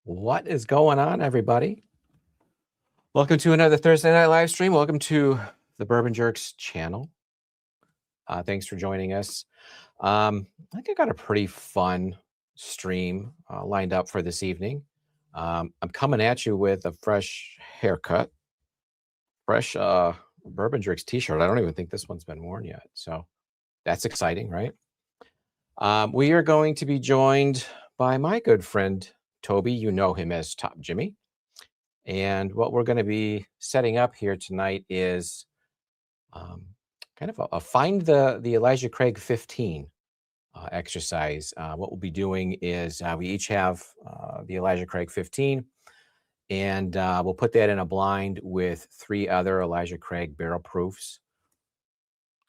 What is going on, everybody? Welcome to another Thursday night live stream. Welcome to the Bourbon Jerks channel. Thanks for joining us. I think I got a pretty fun stream lined up for this evening. I'm coming at you with a fresh haircut, fresh Bourbon Jerks t-shirt. I don't even think this one's been worn yet. So that's exciting, right? We are going to be joined by my good friend, Toby. You know him as Top Jimmy. And what we're going to be setting up here tonight is kind of a find the Elijah Craig 15 exercise. What we'll be doing is we each have the Elijah Craig 15, and we'll put that in a blind with 3 other Elijah Craig barrel proofs.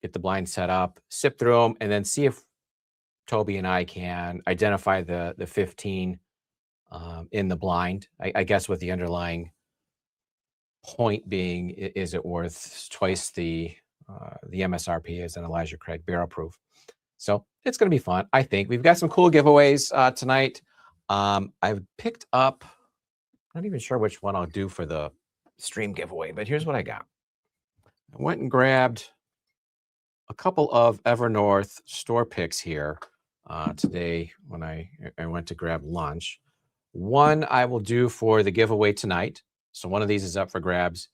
Get the blind set up, sip through them, and then see if Toby and I can identify the 15 in the blind. I guess with the underlying point being, is it worth twice the MSRP as an Elijah Craig barrel proof? So it's going to be fun. I think we've got some cool giveaways tonight. I've picked up, not even sure which one I'll do for the stream giveaway, but here's what I got. I went and grabbed a couple of Evernorth store picks here today when I went to grab lunch. One I will do for the giveaway tonight. So one of these is up for grabs.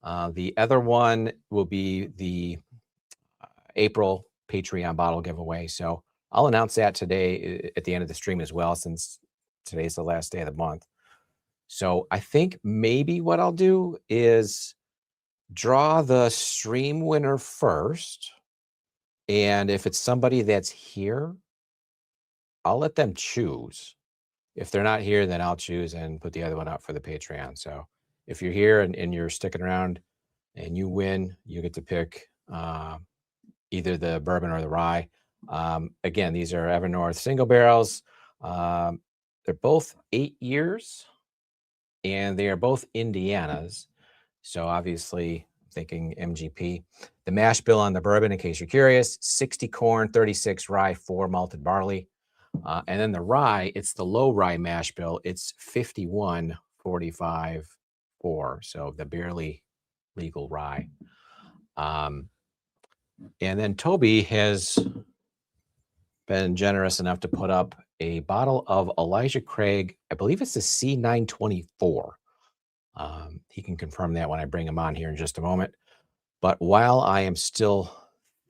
The other one will be the April Patreon bottle giveaway. So I'll announce that today at the end of the stream as well, since today's the last day of the month. So I think maybe what I'll do is draw the stream winner first. And if it's somebody that's here, I'll let them choose. If they're not here, then I'll choose and put the other one up for the Patreon. So if you're here and you're sticking around and you win, you get to pick either the bourbon or the rye. Again, these are Evernorth single barrels. They're both 8 years, and they are both Indiana's. So obviously, thinking MGP. The mash bill on the bourbon, in case you're curious, 60 corn, 36 rye, 4 malted barley. And then the rye, it's the low rye mash bill. It's 51, 45, 4. So the barely legal rye. And then Toby has been generous enough to put up a bottle of Elijah Craig. I believe it's the C924. He can confirm that when I bring him on here in just a moment. But while I am still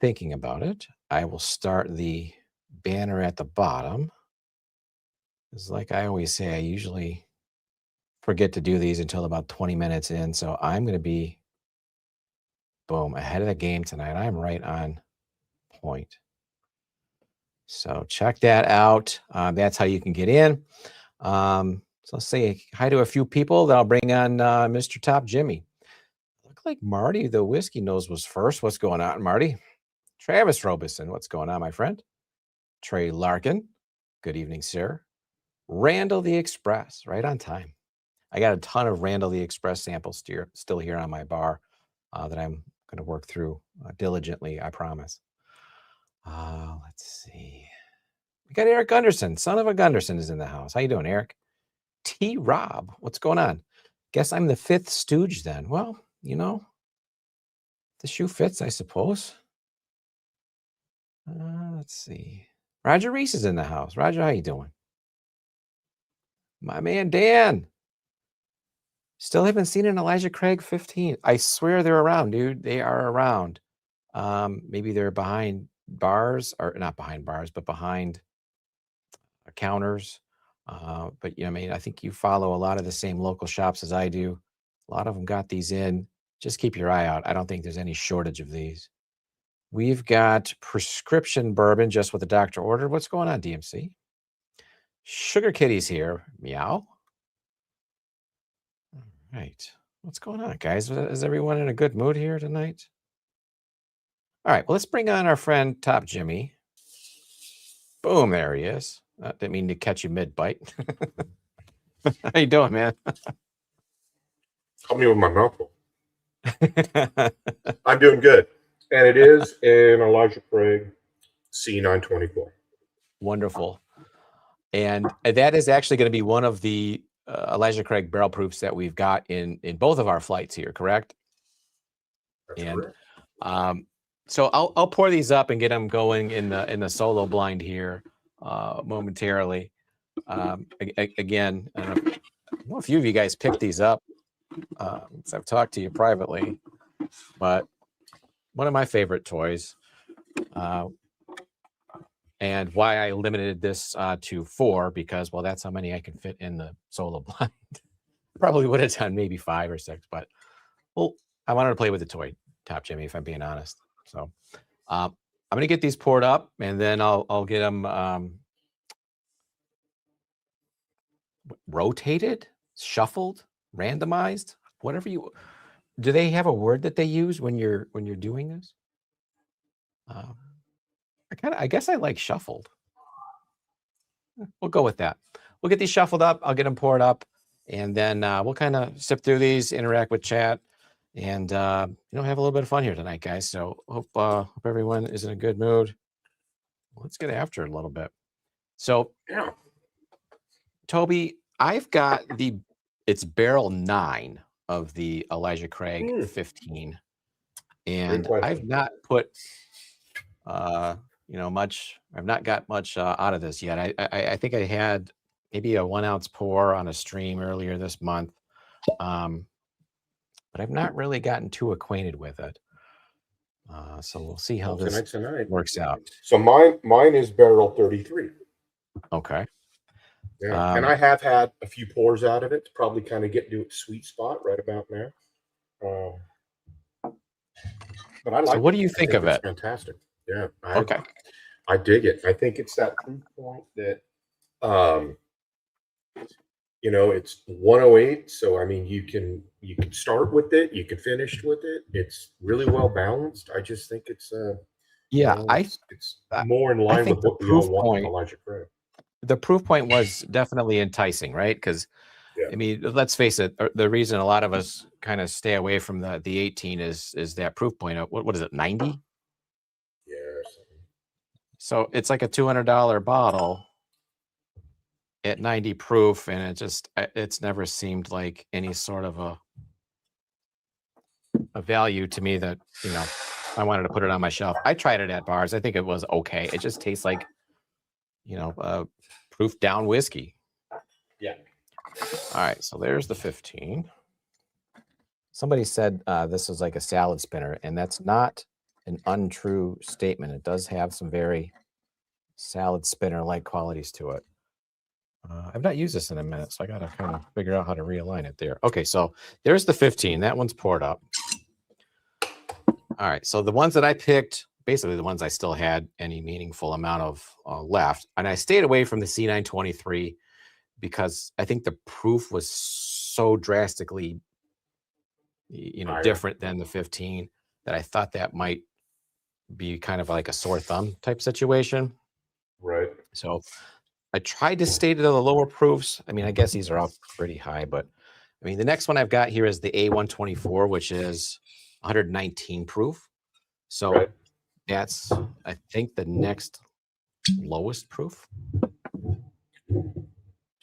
thinking about it, I will start the banner at the bottom. It's like I always say, I usually forget to do these until about 20 minutes in. So I'm going to be, boom, ahead of the game tonight. I'm right on point. So check that out. That's how you can get in. So let's say hi to a few people. Then I'll bring on Mr. Top Jimmy. Look like Marty, the whiskey nose, was first. What's going on, Marty? Travis Robeson, what's going on, my friend? Trey Larkin, good evening, sir. Randall the Express, right on time. I got a ton of Randall the Express samples still here on my bar that I'm going to work through diligently, I promise. Let's see. We got Eric Gunderson. Son of a Gunderson is in the house. How you doing, Eric? T. Rob, what's going on? Guess I'm the 5th stooge then. Well, you know, the shoe fits, I suppose. Let's see. Roger Reese is in the house. Roger, how you doing? My man, Dan. Still haven't seen an Elijah Craig 15. I swear they're around, dude. They are around. Maybe they're behind bars, or not behind bars, but behind counters. But you know, I mean, I think you follow a lot of the same local shops as I do. A lot of them got these in. Just keep your eye out. I don't think there's any shortage of these. We've got prescription bourbon, just what the doctor ordered. What's going on, DMC? Sugar Kitty's here. Meow. All right. What's going on, guys? Is everyone in a good mood here tonight? All right. Well, let's bring on our friend Top Jimmy. Boom, there he is. Didn't mean to catch you mid-bite. How you doing, man? Help me with my mouthful. I'm doing good. And it is an Elijah Craig C924. Wonderful. And that is actually going to be one of the Elijah Craig barrel proofs that we've got in both of our flights here, correct? That's And correct. so I'll pour these up and get them going in the solo blind here momentarily. Again, I don't know if a few of you guys picked these up. So I've talked to you privately, but one of my favorite toys. And why I limited this to 4, because, well, that's how many I can fit in the solo blind. Probably would have done maybe 5 or 6, but well, I wanted to play with the toy, Top Jimmy, if I'm being honest. So I'm going to get these poured up, and then I'll get them rotated, shuffled, randomized, whatever you. Do they have a word that they use when you're doing this? I guess I like shuffled. We'll go with that. We'll get these shuffled up. I'll get them poured up, and then we'll kind of sip through these, interact with chat, and have a little bit of fun here tonight, guys. So hope everyone is in a good mood. Let's get after it a little bit. So, Yeah. Toby, I've got it's barrel 9 of the Elijah Craig 15, and I've not put much. I've not got much out of this yet. I think I had maybe a 1 ounce pour on a stream earlier this month, but I've not really gotten too acquainted with it. So we'll see how this works out. So mine is barrel 33. Okay. Yeah, and I have had a few pours out of it to probably kind of get to its sweet spot right about now. But I like. So what do you think of it? Fantastic. Yeah. Okay. I dig it. I think it's that proof point that, it's 108. So I mean, you can start with it, you can finish with it. It's really well balanced. I just think it's it's more in line with what we all want from Elijah Craig. The proof point was definitely enticing, right? Because I mean, let's face it, the reason a lot of us kind of stay away from the 18 is that proof point. What is it, 90? Yeah. So it's like a $200 bottle at 90 proof, and it's never seemed like any sort of a value to me that I wanted to put it on my shelf. I tried it at bars. I think it was okay. It just tastes like proof down whiskey. Yeah. All right, so there's the 15. Somebody said this was like a salad spinner, and that's not an untrue statement. It does have some very salad spinner-like qualities to it. I've not used this in a minute, so I got to kind of figure out how to realign it there. Okay, so there's the 15. That one's poured up. All right, so the ones that I picked, basically the ones I still had any meaningful amount of left, and I stayed away from the C923 because I think the proof was so drastically, different than the 15 that I thought that might be kind of like a sore thumb type situation. Right. So I tried to stay to the lower proofs. I mean, I guess these are all pretty high, but I mean, the next one I've got here is the A124, which is 119 proof. So that's, I think, the next lowest proof.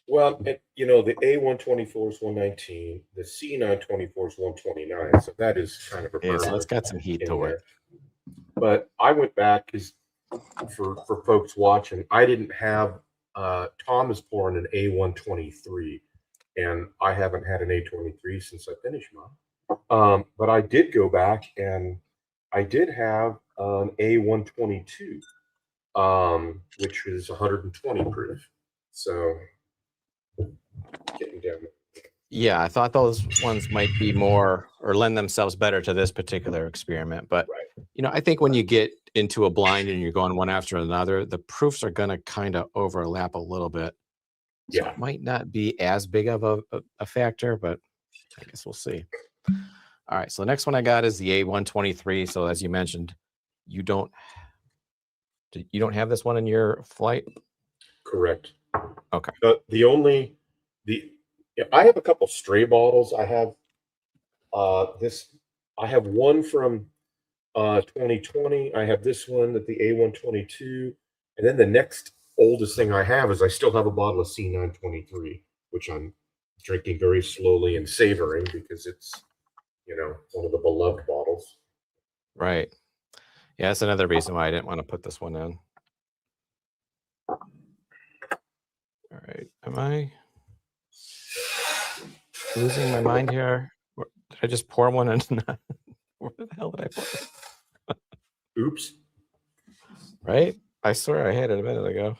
Well, the A124 is 119. The C924 is 129. So that is kind of a yeah, so it's got some heat to it. But I went back because for folks watching, I didn't have Tom is pouring an A123, and I haven't had an A23 since I finished mine. But I did go back and I did have an A122, which is 120 proof. So getting down. Yeah, I thought those ones might be more or lend themselves better to this particular experiment. But, I think when you get into a blind and you're going one after another, the proofs are going to kind of overlap a little bit. So it might not be as big of a factor, but I guess we'll see. All right, so the next one I got is the A123. So as you mentioned, you don't have this one in your flight? Correct. Okay. I have a couple stray bottles. I have I have one from 2020. I have this one at the A122, and then the next oldest thing I have is I still have a bottle of C923, which I'm drinking very slowly and savoring because it's, one of the beloved bottles. Right. Yeah, that's another reason why I didn't want to put this one in. All right. Am I losing my mind here? Did I just pour one in? Where the hell did I put it? Oops. Right? I swear I had it a minute ago.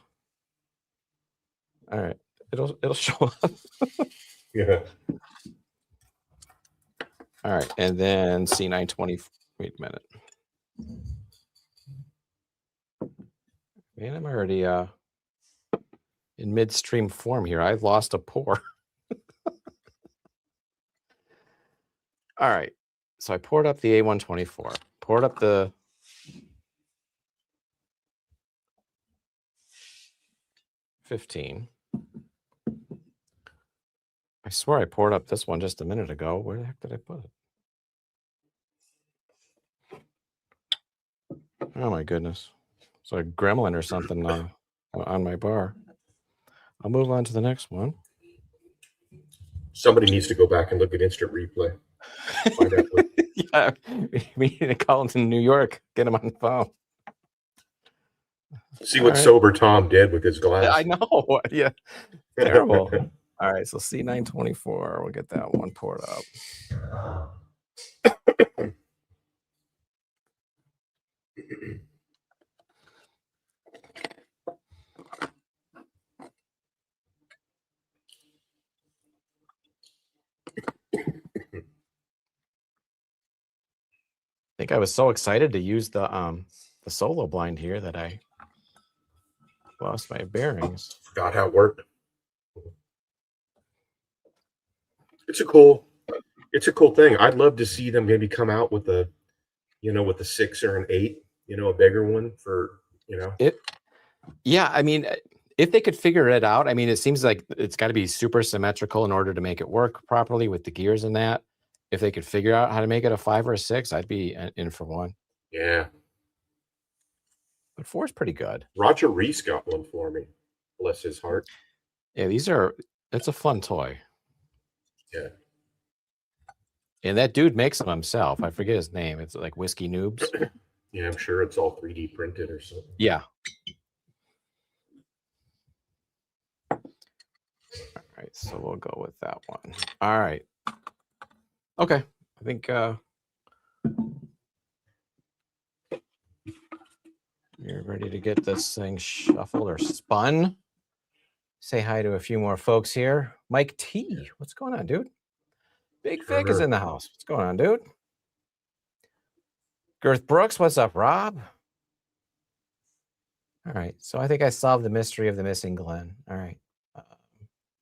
All right. It'll show up. Yeah. All right. And then C920. Wait a minute. Man, I'm already in midstream form here. I've lost a pour. All right. So I poured up the A124. Poured up the $15. I swear I poured up this one just a minute ago. Where the heck did I put it? Oh my goodness. It's like a gremlin or something on my bar. I'll move on to the next one. Somebody needs to go back and look at instant replay. Find out what... Yeah, we need to call him to New York, get him on the phone. See what sober Tom did with his glass. I know. Yeah. Terrible. All right, so C924. We'll get that one poured up. I think I was so excited to use the solo blind here that I lost my bearings. Forgot how it worked. It's a cool thing. I'd love to see them maybe come out with a 6 or an 8, a bigger one for, it. Yeah, I mean, if they could figure it out, I mean, it seems like it's got to be super symmetrical in order to make it work properly with the gears and that. If they could figure out how to make it a 5 or a 6, I'd be in for one. Yeah. But 4 is pretty good. Roger Reese got one for me. Bless his heart. Yeah, it's a fun toy. Yeah. And that dude makes them himself. I forget his name. It's like Whiskey Noobs. Yeah, I'm sure it's all 3D printed or something. Yeah. All right, so we'll go with that one. All right. Okay. I think you're ready to get this thing shuffled or spun. Say hi to a few more folks here. Mike T, what's going on, dude? Big Vic is in the house. What's going on, dude? Girth Brooks, what's up, Rob? All right, so I think I solved the mystery of the missing Glenn. All right. All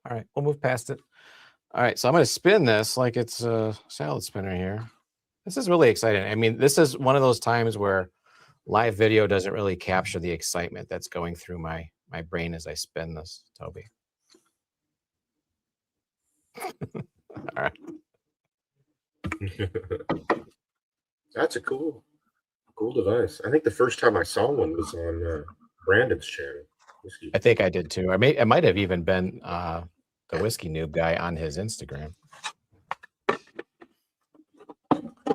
right, we'll move past it. All right, so I'm going to spin this like it's a salad spinner here. This is really exciting. I mean, this is one of those times where live video doesn't really capture the excitement that's going through my brain as I spin this, Toby. All right. That's a cool device. I think the first time I saw one was on Brandon's channel. I think I did too. It might have even been the Whiskey Noob guy on his Instagram. All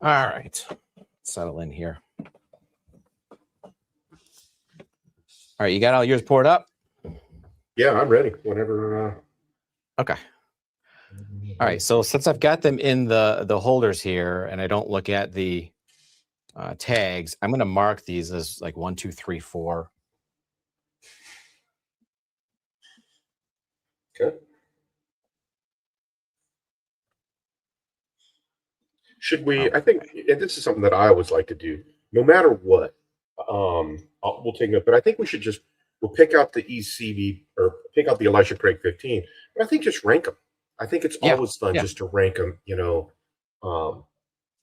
right, settle in here. All right, you got all yours poured up? Yeah, I'm ready. Whenever. Okay. All right, so since I've got them in the holders here, and I don't look at the tags, I'm going to mark these as like 1, 2, 3, 4. Okay. Should we? I think this is something that I always like to do. No matter what, we'll take it. But I think we'll pick out the ECB or pick out the Elisha Craig 15. But I think just rank them. I think it's always fun just to rank them.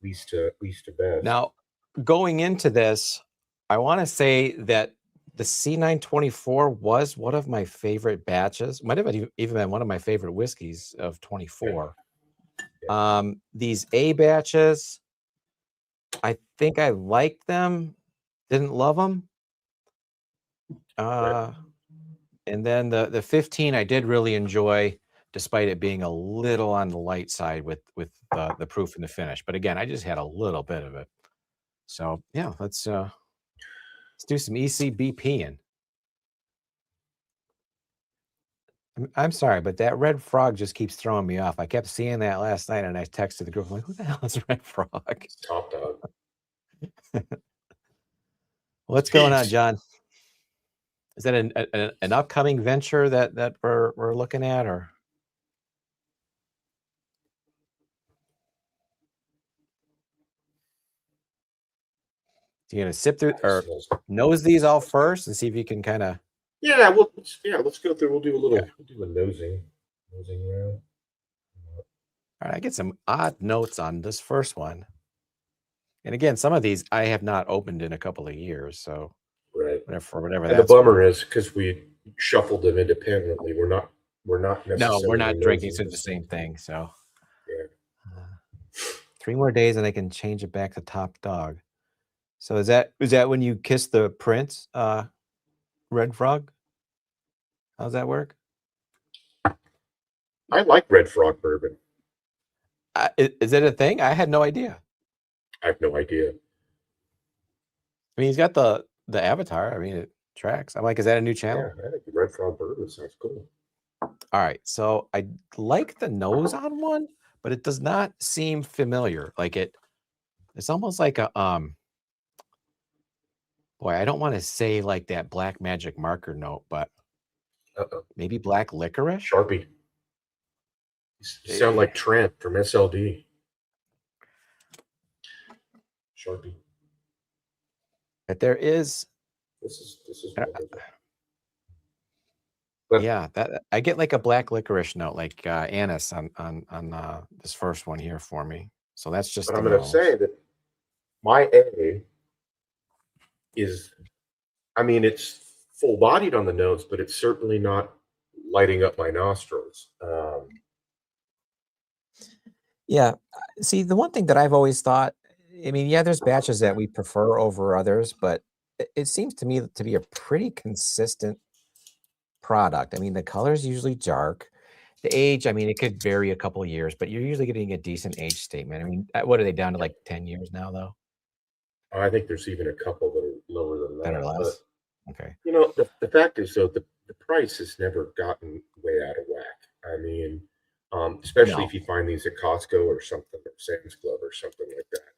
Least to best. Now, going into this, I want to say that the C924 was one of my favorite batches. Might have even been one of my favorite whiskeys of 24. Yeah. These A batches, I think I liked them, didn't love them. And then the 15 I did really enjoy. despite it being a little on the light side with the proof and the finish. But again, I just had a little bit of it. So yeah, let's do some ECBPing. I'm sorry, but that red frog just keeps throwing me off. I kept seeing that last night, and I texted the group. I'm like, who the hell is Red Frog? It's top dog. What's going on, John? Is that an upcoming venture that we're looking at, or? You gonna sip through or nose these all first and see if you can kind of? Yeah, let's go through. We'll do a nosing round. All right, I get some odd notes on this first one, and again, some of these I have not opened in a couple of years, so right. Whatever. And the bummer is because we shuffled them independently. We're not necessarily. No, we're not drinking the same thing. So yeah. 3 more days and I can change it back to top dog. So is that when you kiss the prince, Red Frog? How's that work? I like Red Frog bourbon. Is it a thing? I had no idea. I have no idea. I mean, he's got the avatar. I mean, it tracks. I'm like, is that a new channel? Yeah, I think the Red Frog bourbon sounds cool. All right, so I like the nose on one, but it does not seem familiar. Like it's almost like a boy, I don't want to say like that black magic marker note, but maybe black licorice. Sharpie. You sound like Trent from SLD. Sharpie. But there is. This is but, yeah, that I get like a black licorice note, like anise on this first one here for me. So that's just. But I'm going to say that my A is, I mean, it's full-bodied on the nose, but it's certainly not lighting up my nostrils. Yeah, see, the one thing that I've always thought, I mean, yeah, there's batches that we prefer over others, but it seems to me to be a pretty consistent product. I mean, the color is usually dark. The age, I mean, it could vary a couple of years, but you're usually getting a decent age statement. I mean, what are they down to, like 10 years now, though? I think there's even a couple that are lower than that. That are less? Okay. You know, the fact is, though, the price has never gotten way out of whack. I mean, especially if you find these at Costco or something, or Sam's Club or something like that.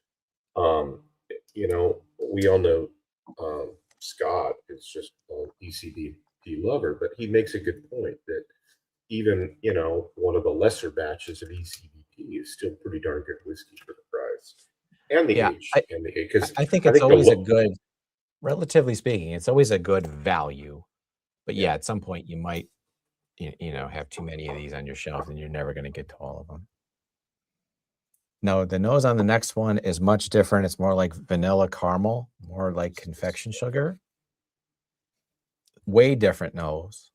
You know, we all know Scott is just an ECBP lover, but he makes a good point that even, you know, one of the lesser batches of ECBP is still pretty darn good whiskey for the price. And the age. Because I think it's always a good, relatively speaking, it's always a good value. But yeah, at some point you might, you know, have too many of these on your shelf and you're never going to get to all of them. No, the nose on the next one is much different. It's more like vanilla caramel, more like confection sugar. Way different nose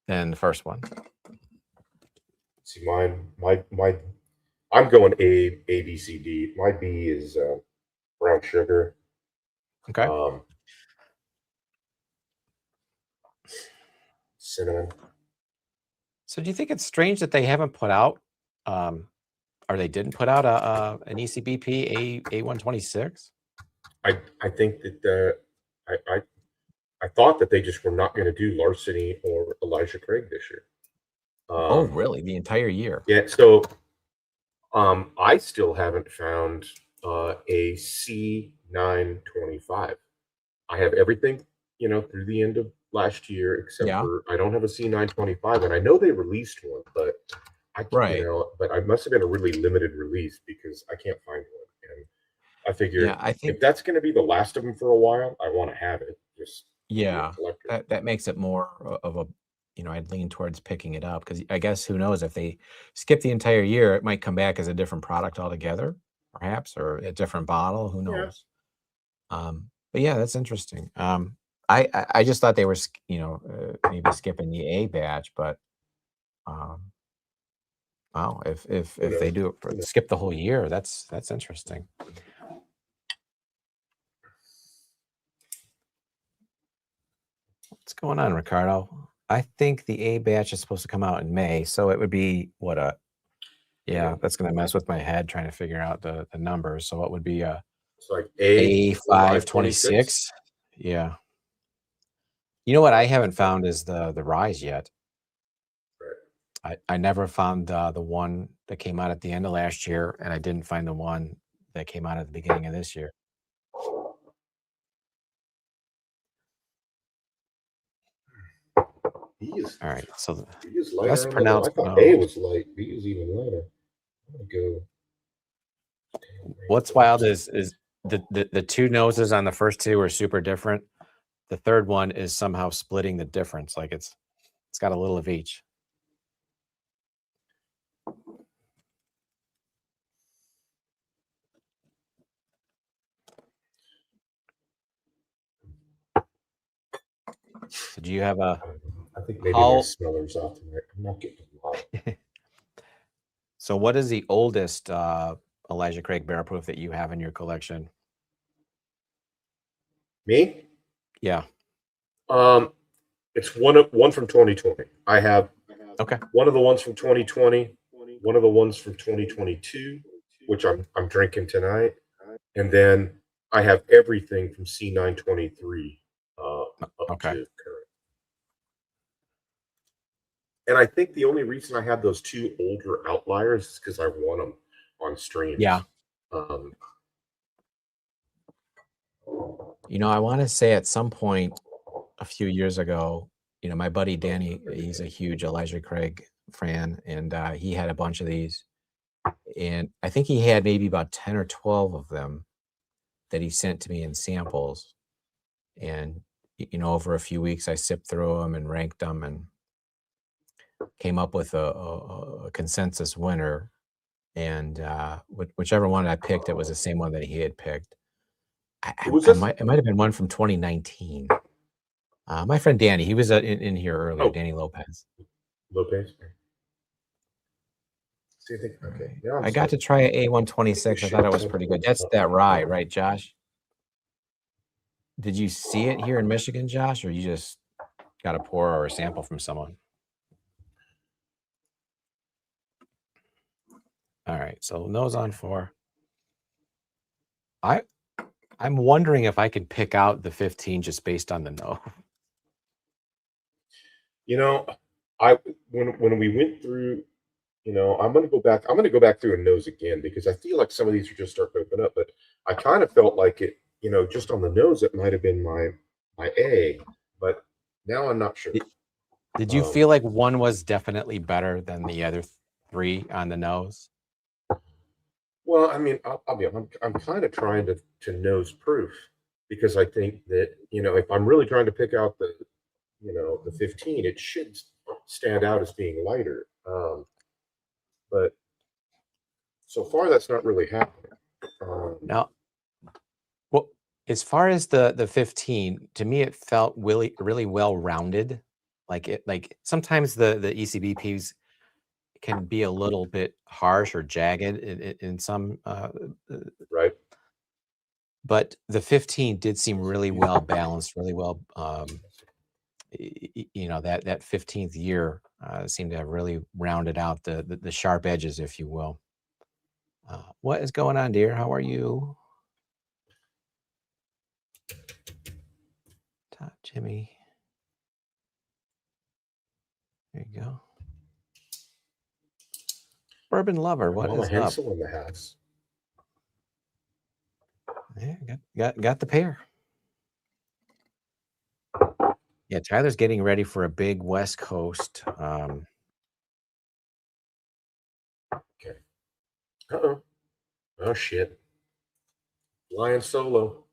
than the first one. See, I'm going A, B, C, D. My B is brown sugar. Okay. Cinnamon. So do you think it's strange that they haven't put out, or they didn't put out an ECBP A126? I think that I thought that they just were not going to do Larceny or Elijah Craig this year. Oh, really? The entire year? Yeah. So I still haven't found a C925. I have everything, you know, through the end of last year, except for I don't have a C925, and I know they released one, but you know, but I must have been a really limited release because I can't find one. And I figure if that's going to be the last of them for a while, I want to have it. Just that makes it more of a, you know, I'd lean towards picking it up because I guess who knows, if they skip the entire year, it might come back as a different product altogether, perhaps, or a different bottle. Who knows? But yeah, that's interesting. I just thought they were, you know, maybe skipping the A batch, but wow, if they do it, skip the whole year, that's interesting. What's going on, Ricardo? I think the A batch is supposed to come out in May, so it would be what a yeah. That's gonna mess with my head trying to figure out the numbers. So what would be It's like A526. A526? Yeah. You know what I haven't found is the rise yet. I never found the one that came out at the end of last year, and I didn't find the one that came out at the beginning of this year. All right, so B is lighter. that's pronounced. I thought No. A was light. B is even lighter. I'm gonna go. What's wild is the two noses on the first two are super different. The third one is somehow splitting the difference. Like it's got a little of each. So do you have a? I think maybe my smellers off tonight. I'm not getting a lot. So what is the oldest Elijah Craig Barrel Proof that you have in your collection? Me? Yeah. It's one from 2020. I have one of the ones from 2020, one of the ones from 2022, which I'm drinking tonight, and then I have everything from C923 up to current. And I think the only reason I have those two older outliers is because I won them on streams. Yeah. You know, I want to say at some point a few years ago, you know, my buddy Danny, he's a huge Elijah Craig fan, and he had a bunch of these. And I think he had maybe about 10 or 12 of them that he sent to me in samples. And, you know, over a few weeks, I sipped through them and ranked them and came up with a consensus winner. And whichever one I picked, it was the same one that he had picked. It might have been one from 2019. My friend Danny, he was in here earlier. Danny Lopez. See, okay. Yeah, I got to try an A126. I thought it was pretty good. That's that rye, right, Josh? Did you see it here in Michigan, Josh, or you just got a pour or a sample from someone? All right, so nose on 4. I'm wondering if I could pick out the 15 just based on the nose. You know, when we went through, you know, I'm gonna go back through and nose again because I feel like some of these are just starting to open up, but I kind of felt like it, you know, just on the nose, it might have been my A, but now I'm not sure. Did you feel like one was definitely better than the other 3 on the nose? Well, I mean, I'm kind of trying to nose proof because I think that, you know, if I'm really trying to pick out the, you know, the 15, it should stand out as being lighter. But so far, that's not really happening. Now, well, as far as the 15, to me, it felt really well rounded. Like sometimes the ECBPs can be a little bit harsh or jagged in some right. But the 15 did seem really well balanced, really well. You know, that 15th year seemed to have really rounded out the sharp edges, if you will. What is going on, dear? How are you? Top Jimmy. There you go. Bourbon lover, what is up? In the house. Yeah, got the pair. Yeah, Tyler's getting ready for a big West Coast. Okay. Oh shit. Flying solo.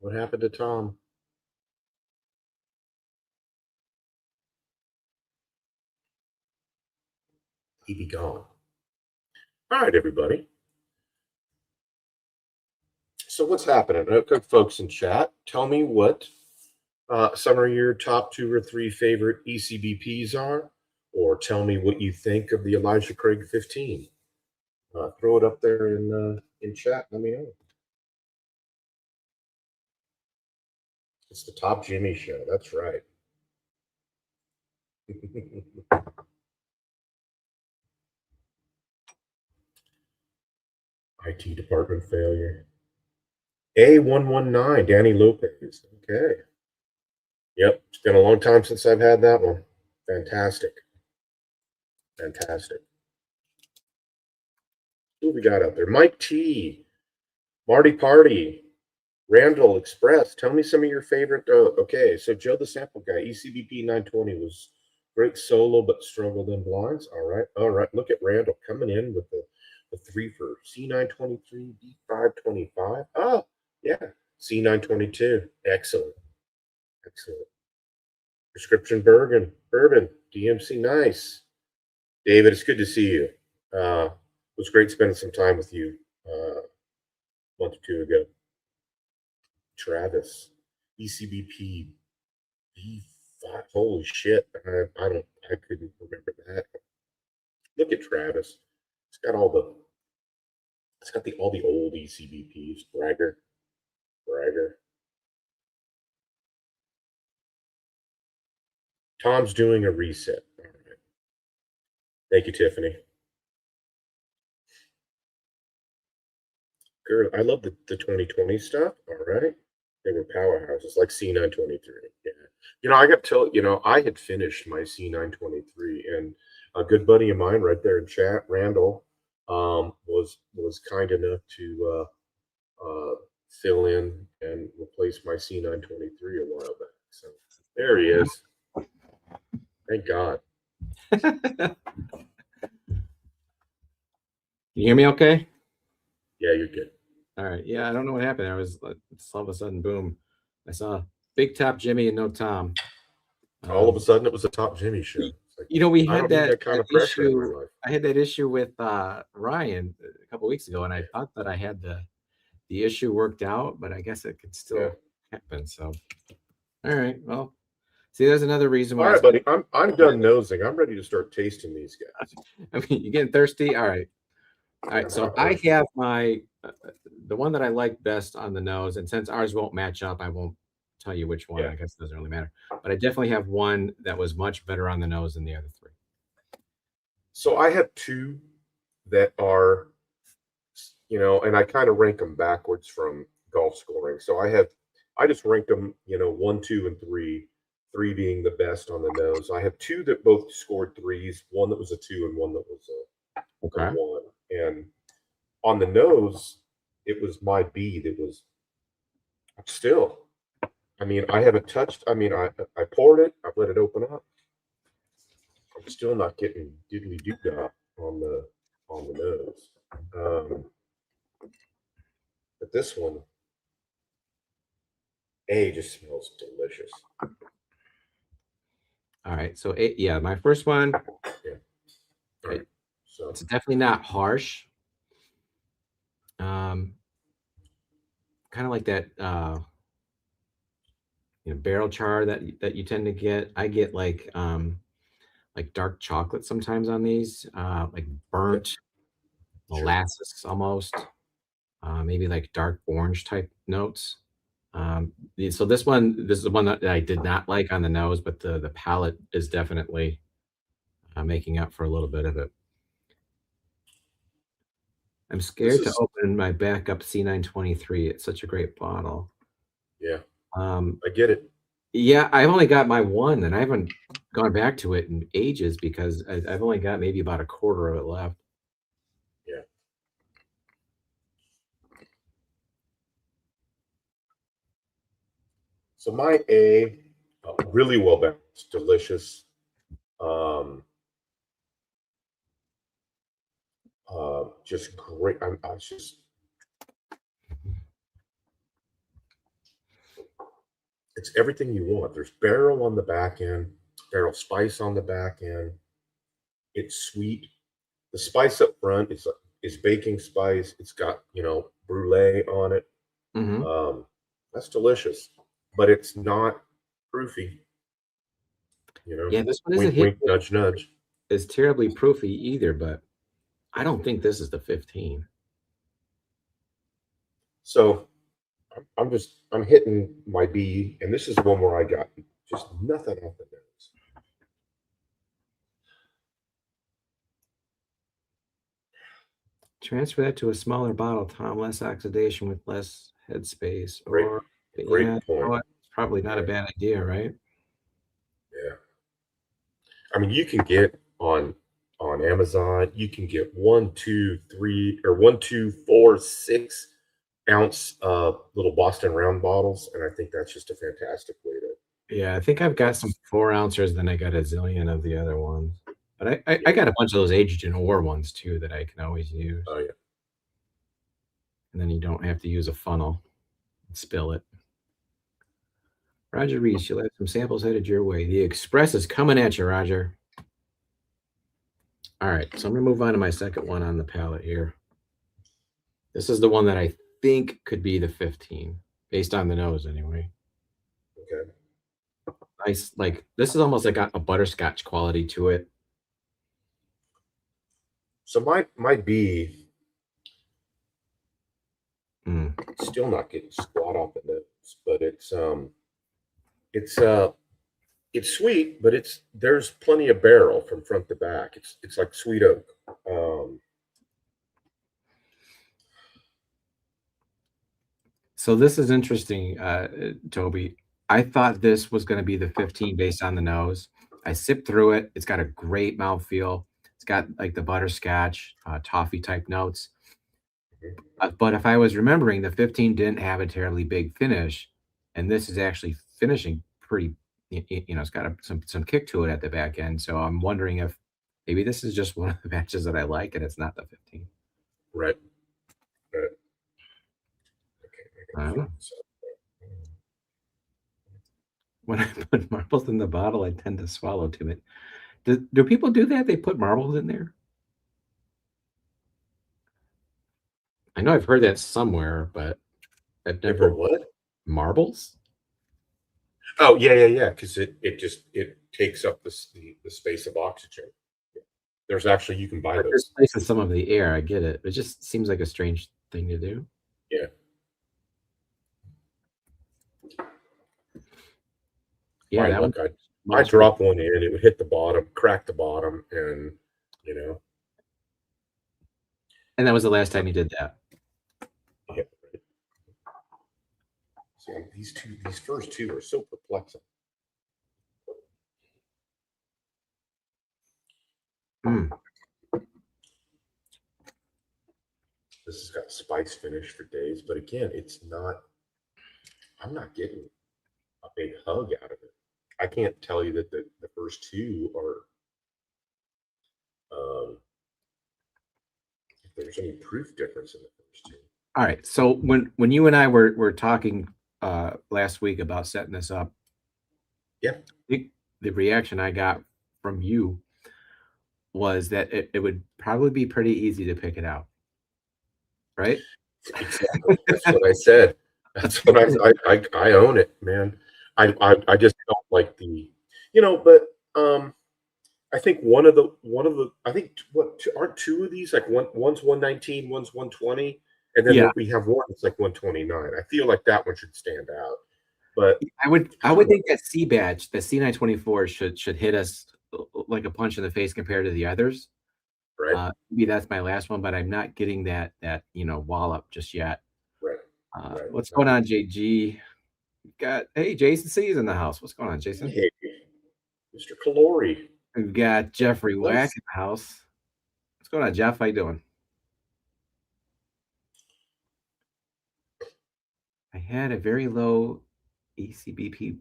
What happened to Tom? He be gone. All right, everybody. So what's happening? Okay, folks in chat, tell me what some of your top 2 or 3 favorite ECBPs are, or tell me what you think of the Elijah Craig 15. Throw it up there in chat. Let me know. It's the Top Jimmy Show. That's right. IT department failure. A119, Danny Lopez. Okay. Yep, it's been a long time since I've had that one. Fantastic. Fantastic. Who we got out there? Mike T, Marty Party, Randall Express. Tell me some of your favorite. Okay, so Joe the Sample Guy, ECBP 920 was great solo, but struggled in blinds. All right, all right. Look at Randall coming in with the 3 for C923, D525. Oh, yeah, C922. Excellent, excellent. Prescription Bourbon, DMC, nice. David, it's good to see you. It was great spending some time with you a month or two ago. Travis, ECBP B5. Holy shit! I couldn't remember that. Look at Travis. It's got all the old ECBPs. Bragger. Tom's doing a reset. All right. Thank you, Tiffany. Girl, I love the 2020 stuff. All right. They were powerhouses like C923. Yeah. I got to tell I had finished my C923, and a good buddy of mine right there in chat, Randall, was kind enough to fill in and replace my C923 a while back. So there he is. Thank God. Can you hear me okay? Yeah, you're good. All right. Yeah, I don't know what happened. I was just all of a sudden, boom. I saw Big Top Jimmy and no Tom. All of a sudden, it was a Top Jimmy show. Like, we had that kind of pressure issue. in my life. I had that issue with Ryan a couple weeks ago, and I thought that I had the issue worked out, but I guess it could still happen. So, all right. Well, see, there's another reason why. All right, buddy. I'm done nosing. I'm ready to start tasting these guys. I mean, you getting thirsty? All right. All right. So I have my the one that I like best on the nose, and since ours won't match up, I won't tell you which one. I guess it doesn't really matter. But I definitely have one that was much better on the nose than the other three. So I have two that are, and I kind of rank them backwards from golf scoring. So I just ranked them, 1, 2, and 3. 3 being the best on the nose. I have two that both scored 3s. One that was a 2 and one that was a 1. And on the nose, it was my B that was still. I mean, I haven't touched. I mean, I poured it. I've let it open up. I'm still not getting diddly doo dah on the nose. But this one, just smells delicious. All right. So my first one. Yeah. All right. So it's definitely not harsh. Kind of like that barrel char that you tend to get. I get like dark chocolate sometimes on these, like burnt molasses almost, maybe like dark orange type notes. So this is the one that I did not like on the nose, but the palate is definitely making up for a little bit of it. I'm scared to open my backup C923. It's such a great bottle. Yeah. I get it. Yeah, I've only got my one, and I haven't gone back to it in ages because I've only got maybe about a quarter of it left. Yeah. So my A, really well balanced, delicious. Just great. It's everything you want. There's barrel on the back end, barrel spice on the back end. It's sweet. The spice up front is baking spice. It's got brulee on it. Mm-hmm. That's delicious, but it's not proofy. Yeah, this one wink, wink, nudge, nudge. Is terribly proofy either, but I don't think this is the 15. So I'm hitting my B, and this is one where I got just nothing off the nose. transfer that to a smaller bottle, Tom. Less oxidation with less headspace. Great, Or great yeah, point. it's probably not a Yeah. bad idea, right? Yeah. I mean, you can get on Amazon, you can get 1, 2, 3, or 1, 2, 4, 6 ounce little Boston round bottles, and I think that's just a fantastic way to. Yeah, I think I've got some 4 ounces, then I got a zillion of the other ones. But I Yeah. got a bunch of those aged in ore ones too that I can always use. Oh yeah. And then you don't have to use a funnel and spill it. Roger Reese, you'll have some samples headed your way. The Express is coming at you, Roger. All right, so I'm going to move on to my second one on the palette here. This is the one that I think could be the 15, based on the nose anyway. Okay. Nice, like this is almost like a butterscotch quality to it. So my B Mm. still not getting squat off the nose, but it's sweet, but there's plenty of barrel from front to back. It's like sweet oak. So this is interesting, Toby. I thought this was going to be the 15 based on the nose. I sipped through it. It's got a great mouthfeel. It's got like the butterscotch, toffee type notes. But if I was remembering, the 15 didn't have a terribly big finish, and this is actually finishing pretty. It's got some kick to it at the back end. So I'm wondering if maybe this is just one of the batches that I like, and it's not the 15. Right. Okay. When I put marbles in the bottle, I tend to swallow too much. Do people do that? They put marbles in there? I know I've heard that somewhere, but I've They never. put what? Marbles? Oh yeah. Because it takes up the space of oxygen. There's actually, you can buy It those. displaces some of the air. I get it. It just seems like a strange thing to do. Yeah. Yeah, that one. Look, I drop one in, it would hit the bottom, crack the bottom, and And that was the last time you did that. Yeah. So these first two are so perplexing. Mm. This has got spice finish for days, but again, I'm not getting a big hug out of it. I can't tell you that the first two are, if there's any proof difference in the first two. All right. So when you and I were talking last week about setting this up, yeah, the reaction I got from you was that it would probably be pretty easy to pick it out, right? Exactly. That's what I said. That's what I own it, man. I just don't like the, but I think I think aren't two of these like one's 119, one's 120, and then we have one that's like 129. I feel like that one should stand out. But I would think that C batch, the C924 should hit us like a punch in the face compared to the others. Right. Maybe that's my last one, but I'm not getting that wallop just yet. Right. What's going on, JG? Hey, Jason C's in the house. What's going on, Jason? Hey, Mr. Calori. We've got Jeffrey Wack in the house. What's going on, Jeff? How you doing? I had a very low ECBP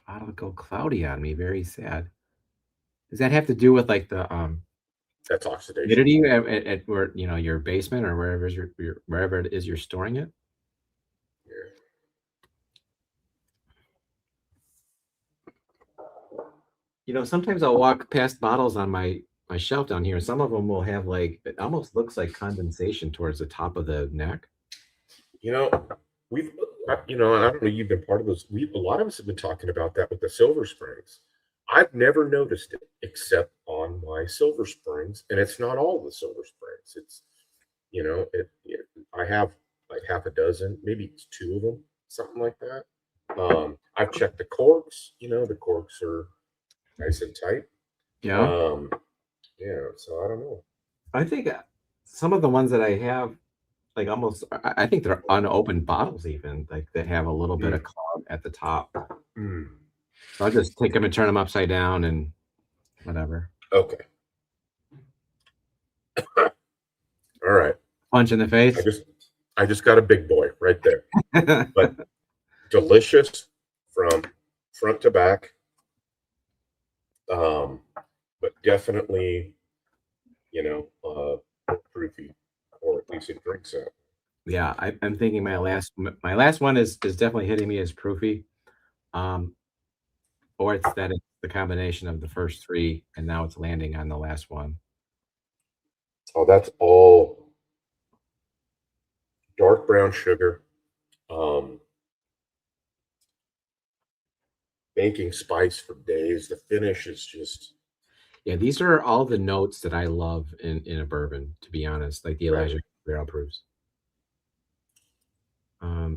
bottle go cloudy on me. Very sad. Does that have to do with like the that's oxidation humidity at where your basement or wherever wherever it is you're storing it? Yeah. Sometimes I'll walk past bottles on my shelf down here. Some of them will have it almost looks like condensation towards the top of the neck. We've, and I don't know, you've been part of those. A lot of us have been talking about that with the Silver Springs. I've never noticed it except on my Silver Springs, and it's not all the Silver Springs. It's, I have like half a dozen, maybe it's 2 of them, something like that. I've checked the corks. The corks are nice and tight. Yeah. Yeah. So I don't know. I think some of the ones that I have, like almost, I think they're unopened bottles even, like they have a little bit of cloud at the top. Mm. So I'll just take them and turn them upside down and whatever. Okay. All right. Punch in the face. I just got a big boy right there. But delicious from front to back. But definitely, proofy, or at least it drinks it. Yeah, I'm thinking my last one is definitely hitting me as proofy. Or it's that it's the combination of the first three and now it's landing on the last one. Oh, that's all dark brown sugar. Baking spice for days. The finish is just Yeah, these are all the notes that I love in a bourbon, to be honest, like the Elijah barrel proofs.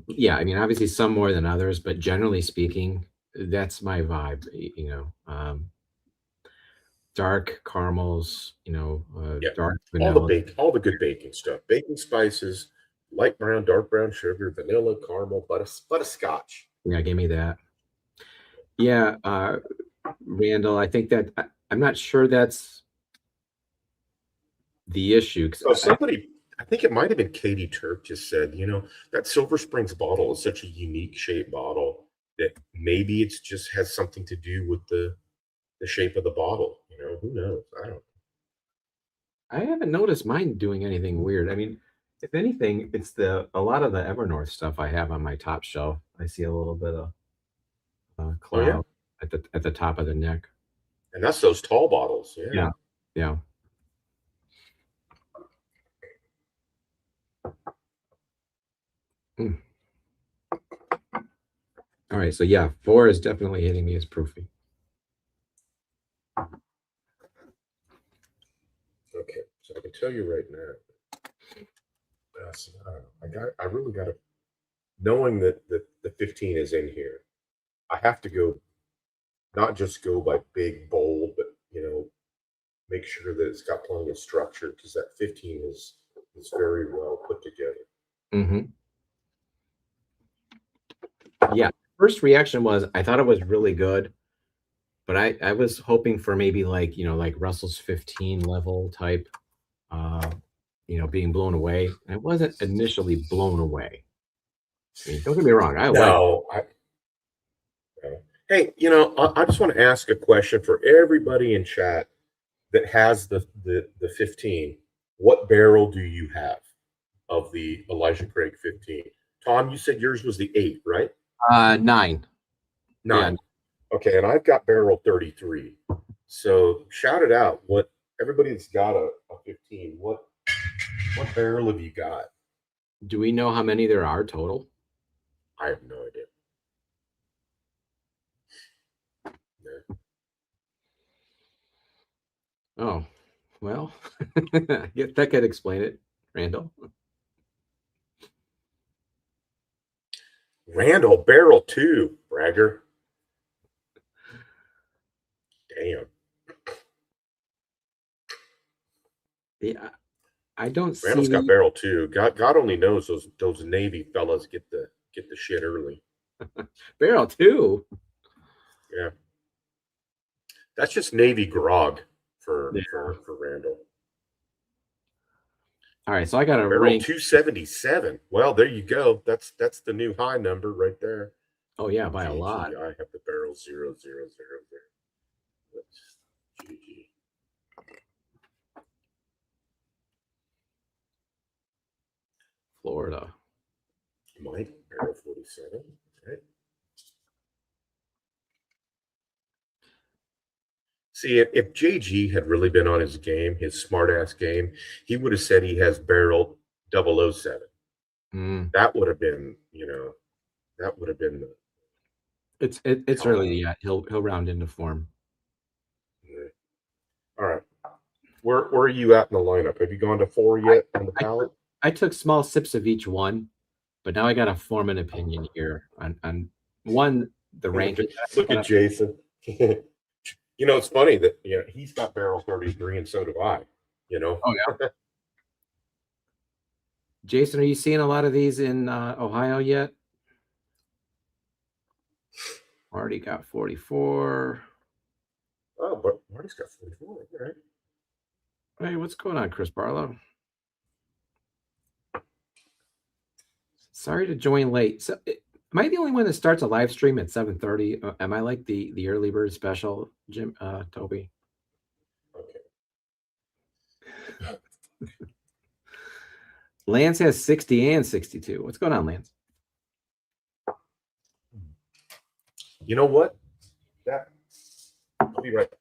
Yeah, I mean, obviously some more than others, but generally speaking, that's my vibe, dark caramels, dark vanilla. all the good baking stuff. Baking spices, light brown, dark brown sugar, vanilla, caramel, butterscotch. Yeah, give me that. Yeah, Randall, I think that I'm not sure that's the issue. So I think it might have been Katie Turk just said, that Silver Springs bottle is such a unique shaped bottle that maybe it's just has something to do with the shape of the bottle. Who knows? I haven't noticed mine doing anything weird. I mean, if anything, it's a lot of the Evernorth stuff I have on my top shelf. I see a little bit of cloud at the top of the neck. And that's those tall bottles. Yeah. Yeah. Mm. All right, so yeah, 4 is definitely hitting me as proofy. Okay, so I can tell you right now. I really got to, knowing that the 15 is in here, I have to go, not just go by big, bold, but make sure that it's got plenty of structure, because that 15 is very well put together. Mm-hmm. Yeah, first reaction was I thought it was really good, but I was hoping for maybe like Russell's 15 level type, being blown away. And I wasn't initially blown away. I mean, don't get me wrong, Hey, I just want to ask a question for everybody in chat that has the 15. What barrel do you have of the Elijah Craig 15? Tom, you said yours was the 8, right? 9. 9. Yeah. Okay, and I've got barrel 33. So shout it out. What everybody that's got a 15, what barrel have you got? Do we know how many there are total? I have no idea. No. Oh, well, that could explain it, Randall. Randall, barrel 2, bragger. Damn. Yeah, I don't see. Randall's got barrel 2. God only knows those Navy fellas get the shit early. Barrel 2. Yeah. That's just Navy grog for Randall. All right, so I got a barrel rank 277. Well, there you go. That's the new high number right there. Oh yeah, by a lot. I have the barrel 000 there. GG. Florida. Mike, barrel 47. Right. See, if JG had really been on his game, his smart ass game, he would have said he has barrel 007. That would have been, that would have been the. It's early yet. He'll round into form. Yeah. All right. Where are you at in the lineup? Have you gone to 4 yet on the palate? I took small sips of each one, but now I got to form an opinion here on one, the ranking. Look at Jason. It's funny that he's got barrel 33 and so do I. Oh yeah. Jason, are you seeing a lot of these in Ohio yet? Already got 44. Oh, but Marty's got 44, right? Hey, what's going on, Chris Barlow? Sorry to join late. So, am I the only one that starts a live stream at 7:30? Am I like the early bird special, Jim, Toby? Okay. Lance has 60 and 62. What's going on, Lance? You know what? I'll be right back.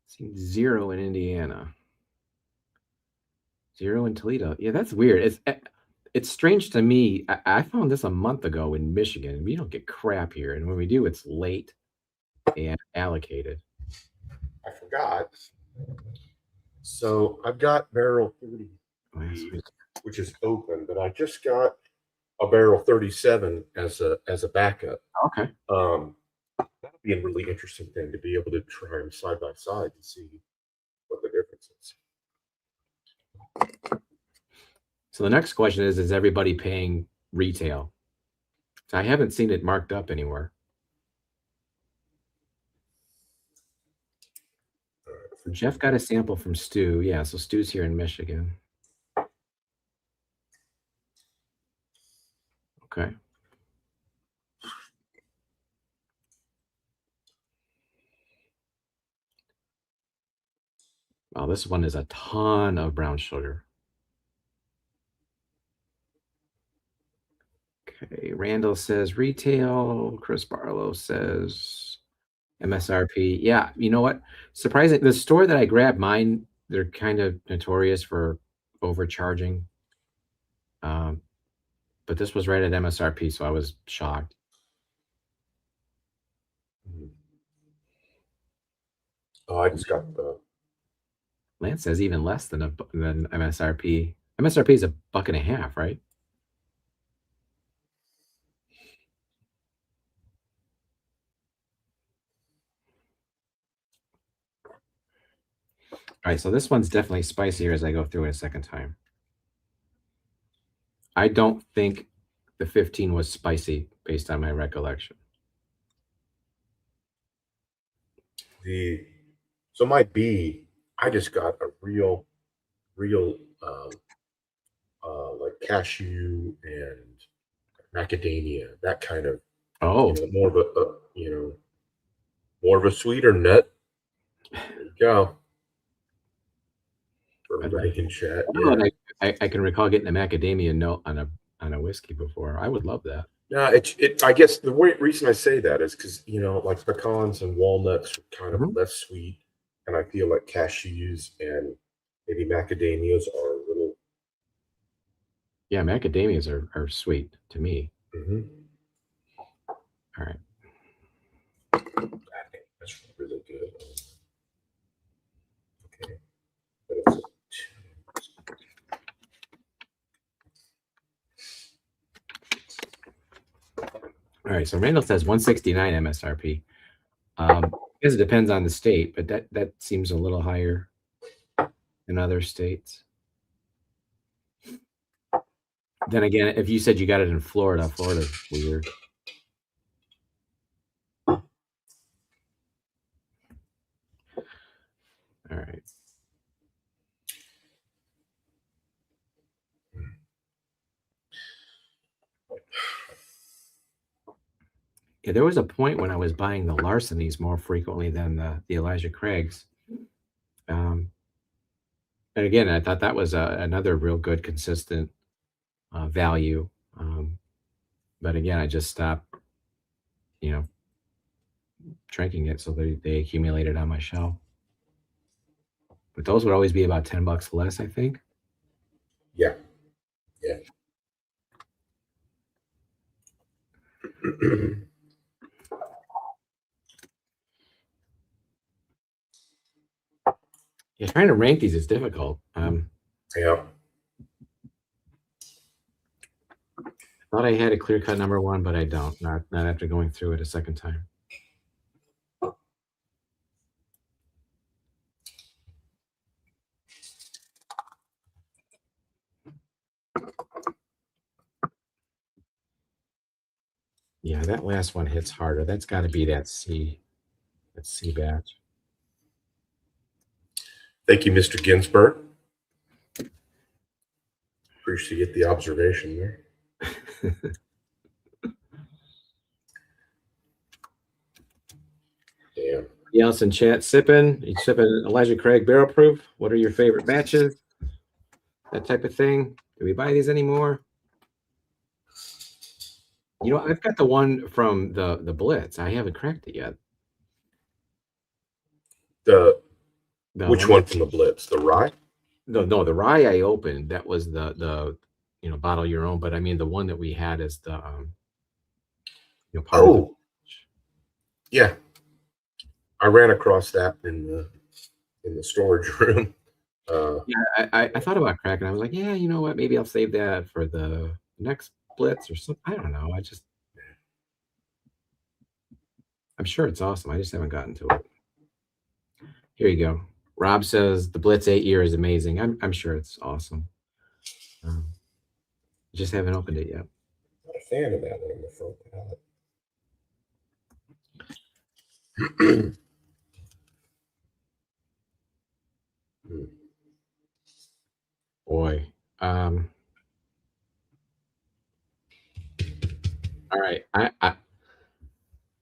Seems 0 in Indiana. 0 in Toledo. Yeah, that's weird. It's strange to me. I found this a month ago in Michigan. We don't get crap here, and when we do, it's late and allocated. I forgot. So I've got barrel 30, which is open, but I just got a barrel 37 as a backup. Okay. That'll be a really interesting thing to be able to try them side by side and see what the difference is. So the next question is everybody paying retail? So I haven't seen it marked up anywhere. Jeff got a sample from Stu. Yeah, so Stu's here in Michigan. Okay. Wow, this one is a ton of brown sugar. Okay, Randall says retail. Chris Barlow says MSRP. Yeah, you know what? Surprising. The store that I grabbed mine, they're kind of notorious for overcharging. But this was right at MSRP, so I was shocked. Oh, I just got the. Lance says even less than MSRP. MSRP is $1.50, right? All right, so this one's definitely spicier as I go through it a second time. I don't think the 15 was spicy based on my recollection. So my B, I just got a real like cashew and macadamia, that kind of more of a sweeter nut. There you go. For everybody in chat. Yeah. I can recall getting a macadamia note on a whiskey before. I would love that. No, I guess the reason I say that is because like pecans and walnuts are kind of less sweet, and I feel like cashews and maybe macadamias are a little. Yeah, macadamias are sweet to me. All right. I think that's really good. Okay. But it's all right, so Randall says 169 MSRP. I guess it depends on the state, but that seems a little higher in other states. Then again, if you said you got it in Florida's weird. All right. Yeah, there was a point when I was buying the Larcenies more frequently than the Elijah Craigs. And again, I thought that was another real good, consistent value. But again, I just stopped, drinking it, so they accumulated on my shelf. But those would always be about $10 less, I think. Yeah. Yeah, trying to rank these is difficult. Yeah. I thought I had a clear-cut number one, but I don't. Not after going through it a second time. Yeah, that last one hits harder. That's got to be that C batch. Thank you, Mr. Ginsburg. Appreciate the observation there. Damn. Anybody else in chat sipping? You sipping Elijah Craig barrel proof? What are your favorite batches? That type of thing. Do we buy these anymore? You know, I've got the one from the Blitz. I haven't cracked it yet. Which one from the Blitz? The rye? No, the rye I opened. That was the bottle your own. But I mean, the one that we had is the part of the... Yeah, I ran across that in the storage room. Yeah, I thought about cracking. I was like, yeah, you know what? Maybe I'll save that for the next Blitz or something. I don't know. I'm sure it's awesome. I just haven't gotten to it. Here you go. Rob says the Blitz 8-year is amazing. I'm sure it's awesome. Just haven't opened it yet. Not a fan of that one on the front palate. Boy. All right.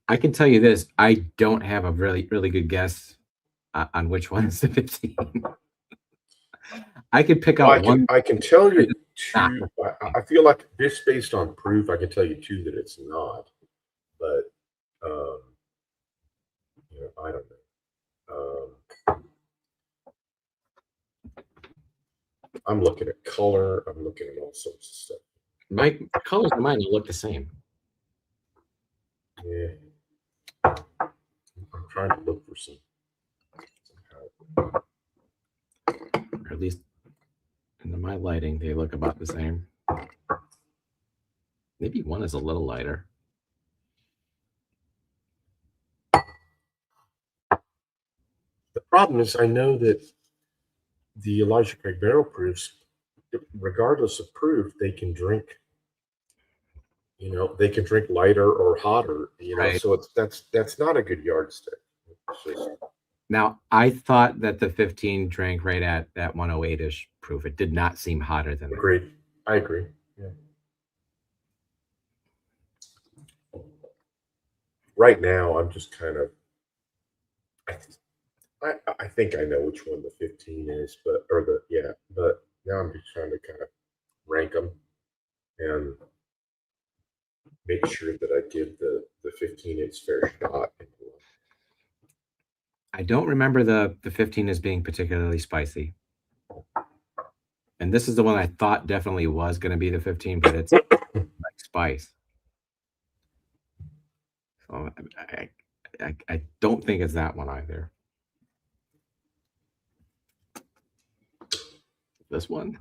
I can tell you this. I don't have a really, really good guess on which one is the 15. I could pick out one. I can tell you two. I feel like this, based on proof, I can tell you two that it's not. But I don't know. I'm looking at color. I'm looking at all sorts of stuff. My colors of mine look the same. Yeah. I'm trying to look for some. Or at least in my lighting, they look about the same. Maybe one is a little lighter. The problem is, I know that the Elijah Craig barrel proofs, regardless of proof, they can drink. They can drink lighter or hotter. Right. So that's not a good yardstick. Now, I thought that the 15 drank right at that 108-ish proof. It did not seem hotter than that. Agreed. I agree. Yeah. Right now, I'm just kind of. I think I know which one the 15 is, but now I'm just trying to kind of rank them and make sure that I give the 15 its fair shot. I don't remember the 15 as being particularly spicy. And this is the one I thought definitely was going to be the 15, but it's like spice. So I don't think it's that one either. This one.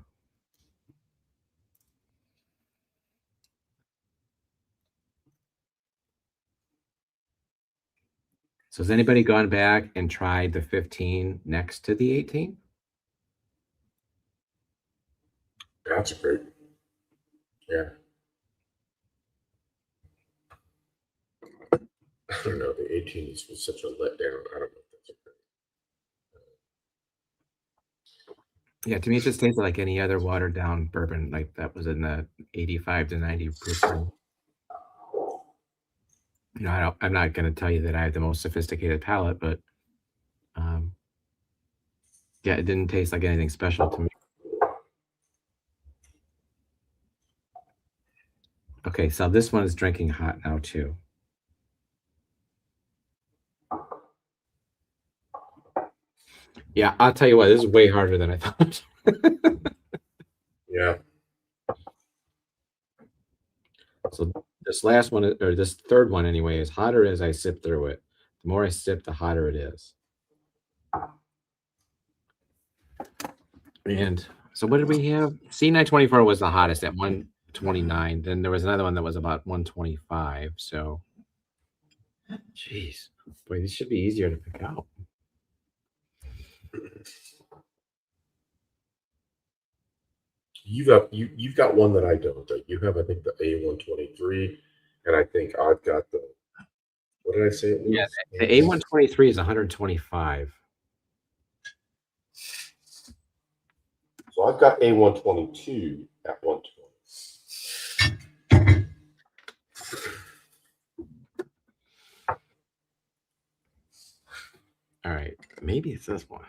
So has anybody gone back and tried the 15 next to the 18? That's great. Yeah. I don't know. The 18 was such a letdown. I don't know if that's a good. Yeah, to me, it just tasted like any other watered down bourbon, like that was in the 85 to 90 proof range. I'm not going to tell you that I have the most sophisticated palate, but yeah, it didn't taste like anything special to me. Okay, so this one is drinking hot now too. Yeah, I'll tell you what, this is way harder than I thought. Yeah. So this last one, or this third one anyway, is hotter as I sip through it. The more I sip, the hotter it is. And so what did we have? C924 was the hottest at 129. Then there was another one that was about 125. So, geez, boy, this should be easier to pick out. You've got one that I don't. You have, I think, the A123. And I think I've got the, what did I say it was? Yeah, the A123 is 125. So I've got A122 at 120. All right, maybe it's this one.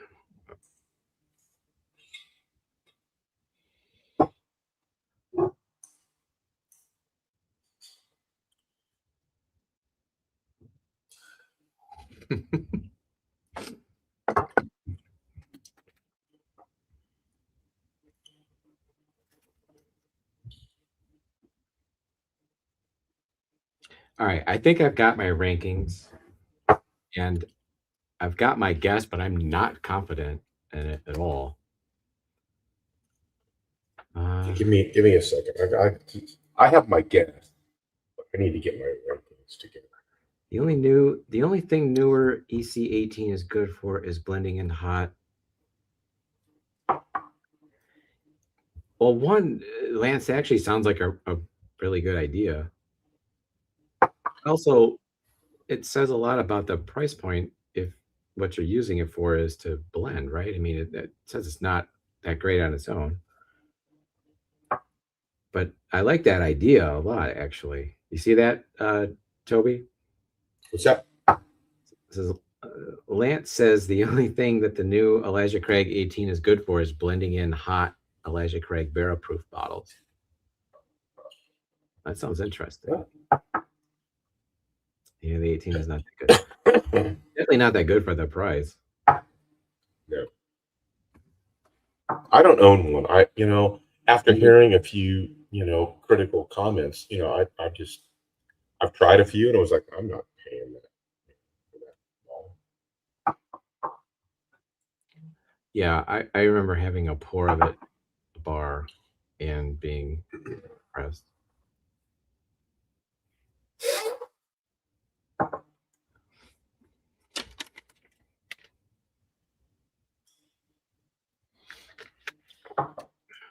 All right, I think I've got my rankings, and I've got my guess, but I'm not confident in it at all. Give me a second. I have my guess, but I need to get my rankings together. The only thing newer EC18 is good for is blending in hot. Well, Lance, actually sounds like a really good idea. Also, it says a lot about the price point if what you're using it for is to blend, right? I mean, it says it's not that great on its own. But I like that idea a lot, actually. You see that, Toby? What's that? Says, Lance says the only thing that the new Elijah Craig 18 is good for is blending in hot Elijah Craig barrel-proof bottles. That sounds interesting. Yeah, the 18 is not that good. Definitely not that good for the price. No. I don't own one. After hearing a few, critical comments, I've tried a few and I was like, I'm not paying that. Yeah, I remember having a pour of it at the bar and being impressed.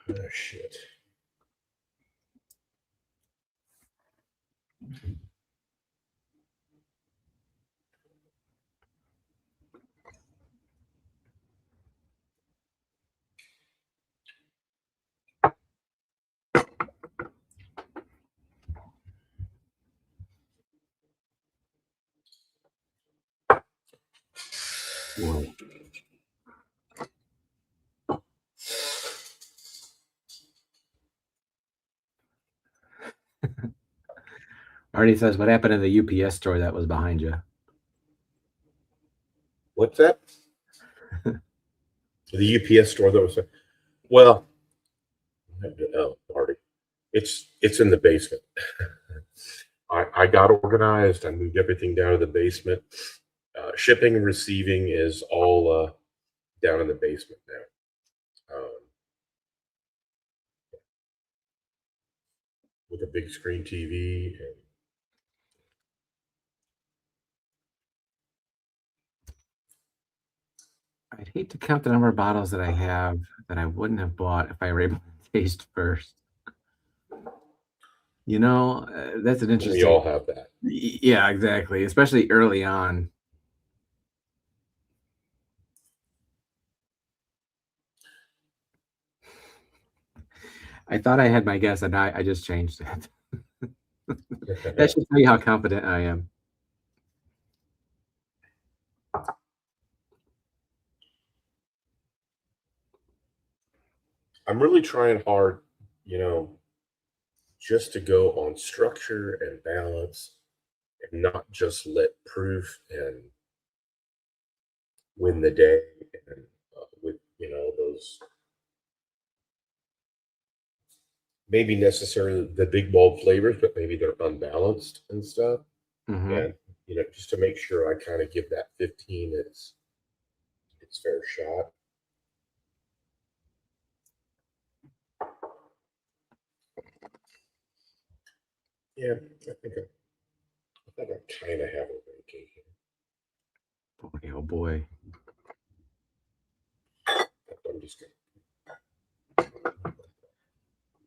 Oh, shit. Whoa. Artie says, what happened in the UPS store that was behind you? What's that? The UPS store that was, well, oh, Marty, it's in the basement. I got organized. I moved everything down to the basement. Shipping and receiving is all down in the basement now. With a big screen TV. I'd hate to count the number of bottles that I have that I wouldn't have bought if I were able to taste first. That's an interesting. We all have that. Yeah, exactly. Especially early on. I thought I had my guess, and I just changed it. That should tell you how confident I am. I'm really trying hard, just to go on structure and balance and not just let proof and win the day and with, those maybe necessarily the big bold flavors, but maybe they're unbalanced and stuff. Mm-hmm. And, just to make sure I kind of give that 15 its fair shot. Yeah, I think I kind of have a ranking here. Boy, oh boy. I'm just gonna.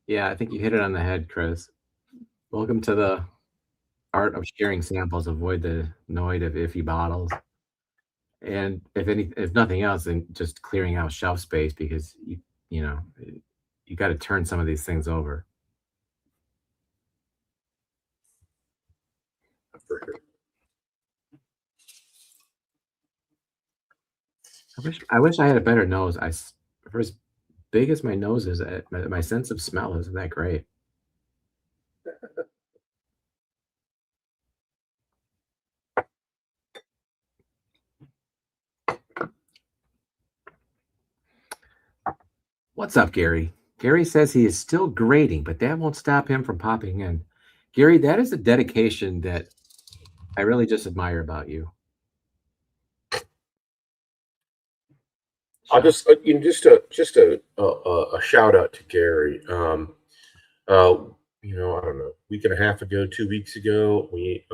Yeah, I think you hit it on the head, Chris. Welcome to the art of sharing samples, avoid the noise of iffy bottles. And if nothing else, then just clearing out shelf space, because you know, you got to turn some of these things over. For sure. I wish I had a better nose. For as big as my nose is, my sense of smell isn't that great. What's up, Gary? Gary says he is still grading, but that won't stop him from popping in. Gary, that is a dedication that I really just admire about you. I'll just just a shout out to Gary. You know, I don't know, week and a half ago, 2 weeks ago, me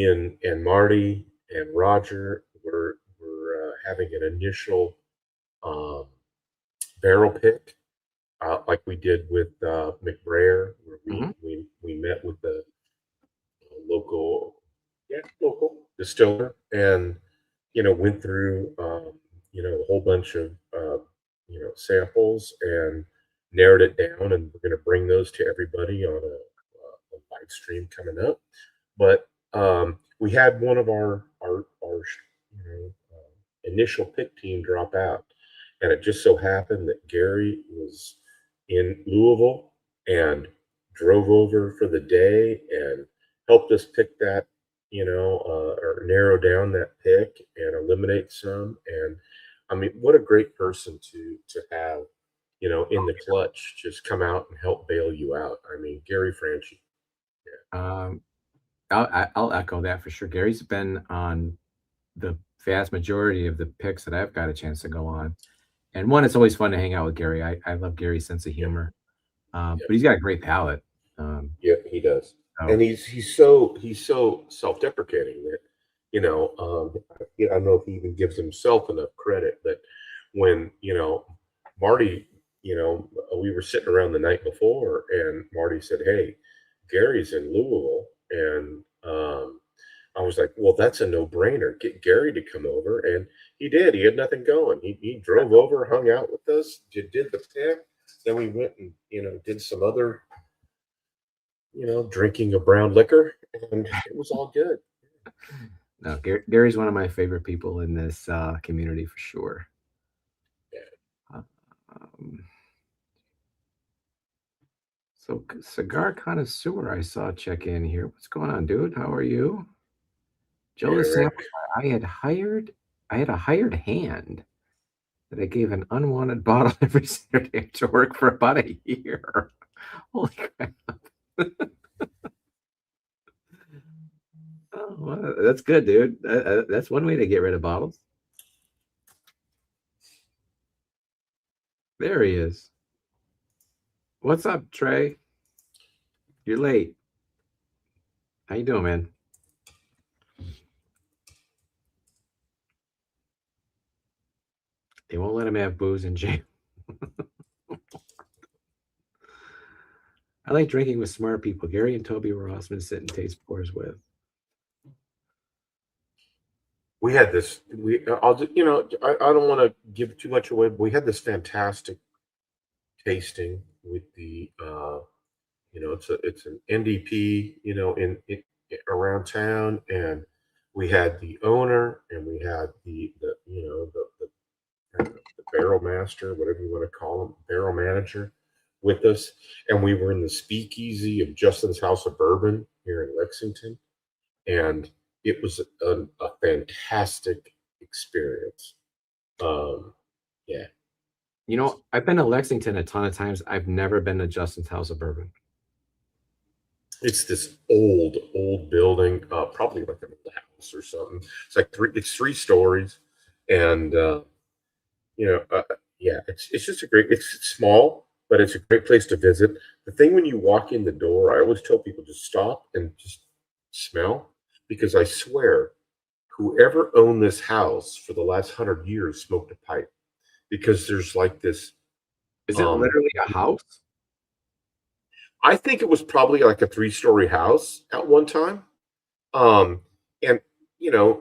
and Marty and Roger were having an initial um, barrel pick, like we did with McBrayer, where Mhm. we met with the local, local distiller, and went through a whole bunch of samples and narrowed it down, and we're going to bring those to everybody on a live stream coming up. But we had one of our initial pick team drop out, and it just so happened that Gary was in Louisville and drove over for the day and helped us pick that, or narrow down that pick and eliminate some. And I mean, what a great person to have, in the clutch, just come out and help bail you out. I mean, Gary Franchi. Um, I'll echo that for sure. Gary's been on the vast majority of the picks that I've got a chance to go on. And one, it's always fun to hang out with Gary. I love Gary's sense of Yeah, humor, yeah, but he's got a great palate. Um, yeah, he does. so And he's so self-deprecating that, I don't know if he even gives himself enough credit. But when Marty, we were sitting around the night before, and Marty said, "Hey, Gary's in Louisville," and I was like, "Well, that's a no-brainer. Get Gary to come over," and he did. He had nothing going. He drove over, hung out with us, did the pick. Then we went and did some other drinking of brown liquor, and it was all good. no, Gary's one of my favorite people in this community for sure. Yeah. Uh, Um, so cigar connoisseur, I saw check in here. What's going on, dude? How are you? Joe the Eric, Sample. I had a hired hand that I gave an unwanted bottle every Saturday after work for about a year. Holy crap. Oh, well, that's good, dude. That's one way to get rid of bottles. There he is. What's up, Trey? You're late. How you doing, man? They won't let him have booze in jail. I like drinking with smart people. Gary and Toby were awesome to sit and taste pours with. we had this. I'll just, I don't want to give too much away, but we had this fantastic tasting with the, it's an NDP, around town, and we had the owner, and we had the barrel master, whatever you want to call him, barrel manager, with us, and we were in the speakeasy of Justin's House of Bourbon here in Lexington, and it was a fantastic experience. Yeah, You know, I've been to Lexington a ton of times. I've never been to Justin's House of Bourbon. it's this old building, probably like an old house or something. It's 3 stories, and yeah, it's just a great. It's small, but it's a great place to visit. The thing when you walk in the door, I always tell people just stop and just smell, because I swear, whoever owned this house for the last 100 years smoked a pipe, because there's like this. Is it Um, literally a house? I think it was probably like a 3-story house at one time. And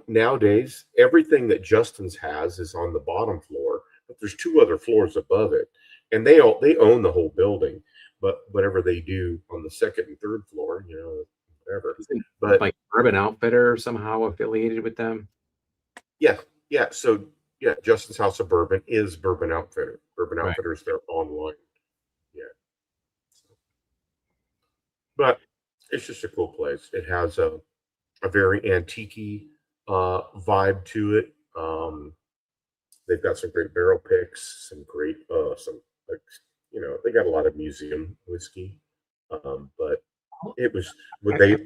nowadays everything that Justin's has is on the bottom floor, but there's 2 other floors above it, and they own the whole building. But whatever they do on the second and third floor, whatever. Isn't But like Bourbon Outfitter somehow affiliated with them? yeah, yeah. So yeah, Justin's House of Bourbon is Bourbon Outfitter. Bourbon Right. Outfitter is their online. Yeah. But it's just a cool place. It has a very antique vibe to it. They've got some great barrel picks, some great like they got a lot of museum whiskey. But it was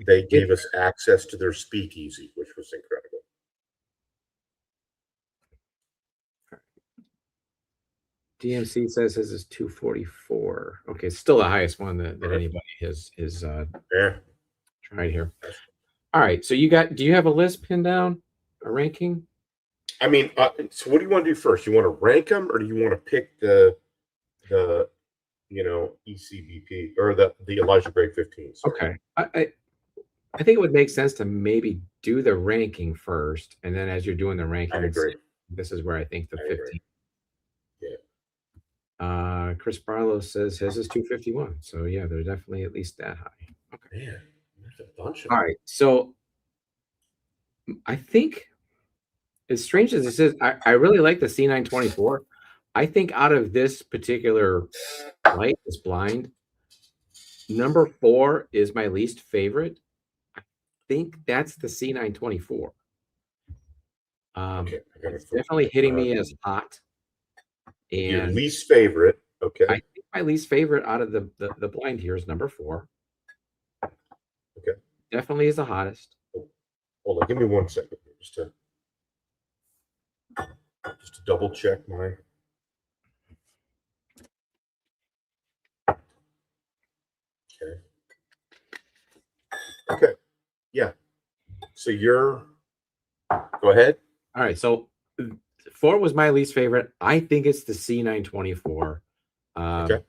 they gave us access to their speakeasy, which was incredible. DMC says his is 244. Okay, still the highest one that anybody has Yeah. tried here. All right, so do you have a list pinned down, a ranking? I mean, so what do you want to do first? You want to rank them, or do you want to pick the ECBP or the Elijah Gray 15? Sorry. Okay, I think it would make sense to maybe do the ranking first, and then as you're doing the ranking, I agree. this is where I think the I 15. agree. Chris Barlow says his is 251. So yeah, they're definitely at least that high. Okay. Man, there's a bunch of All them. right. So I think, as strange as this is, I really like the C924. I think out of this particular light, this blind, number 4 is my least favorite. I think that's the C924. Okay, I got It's it. definitely hitting me as hot. Your And least favorite, okay? I think my least favorite out of the blind here is number 4. Okay. Definitely is the hottest. Hold on, give me 1 second here, just to double check my. Okay. Okay. Yeah. So go ahead. All right. So 4 was my least favorite. I think it's the C924. Okay.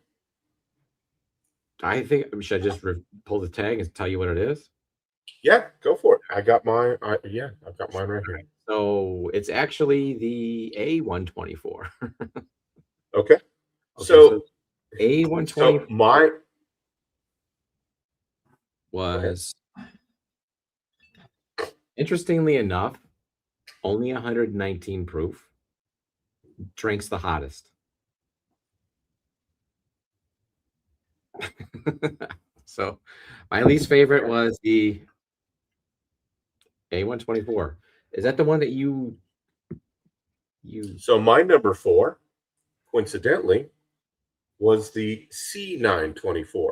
I think, should I just pull the tag and tell you what it is? Yeah, go for it. I've got mine right here. So it's actually the A124. Okay. Okay, So A124 my was, interestingly enough, only 119 proof. Drinks the hottest. So my least favorite was the A124. Is that the one that you So my number 4, coincidentally, was the C924.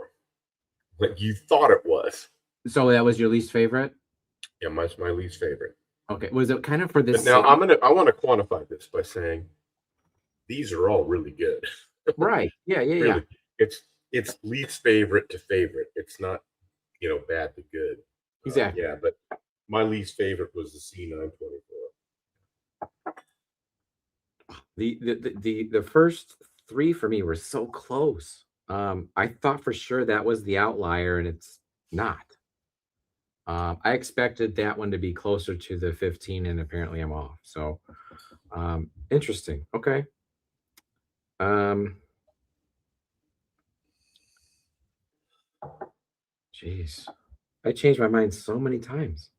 Like you thought it was. So that was your least favorite? Yeah, that's my least favorite. Okay. Was it kind of for this? But now I want to quantify this by saying these are all really good. Right. Yeah. Really, it's least favorite to favorite. It's not, bad to good. Exactly. Yeah, but my least favorite was the C924. The first 3 for me were so close. I thought for sure that was the outlier, and it's not. I expected that one to be closer to the 15, and apparently I'm off. So interesting. Okay. Jeez. I changed my mind so many times.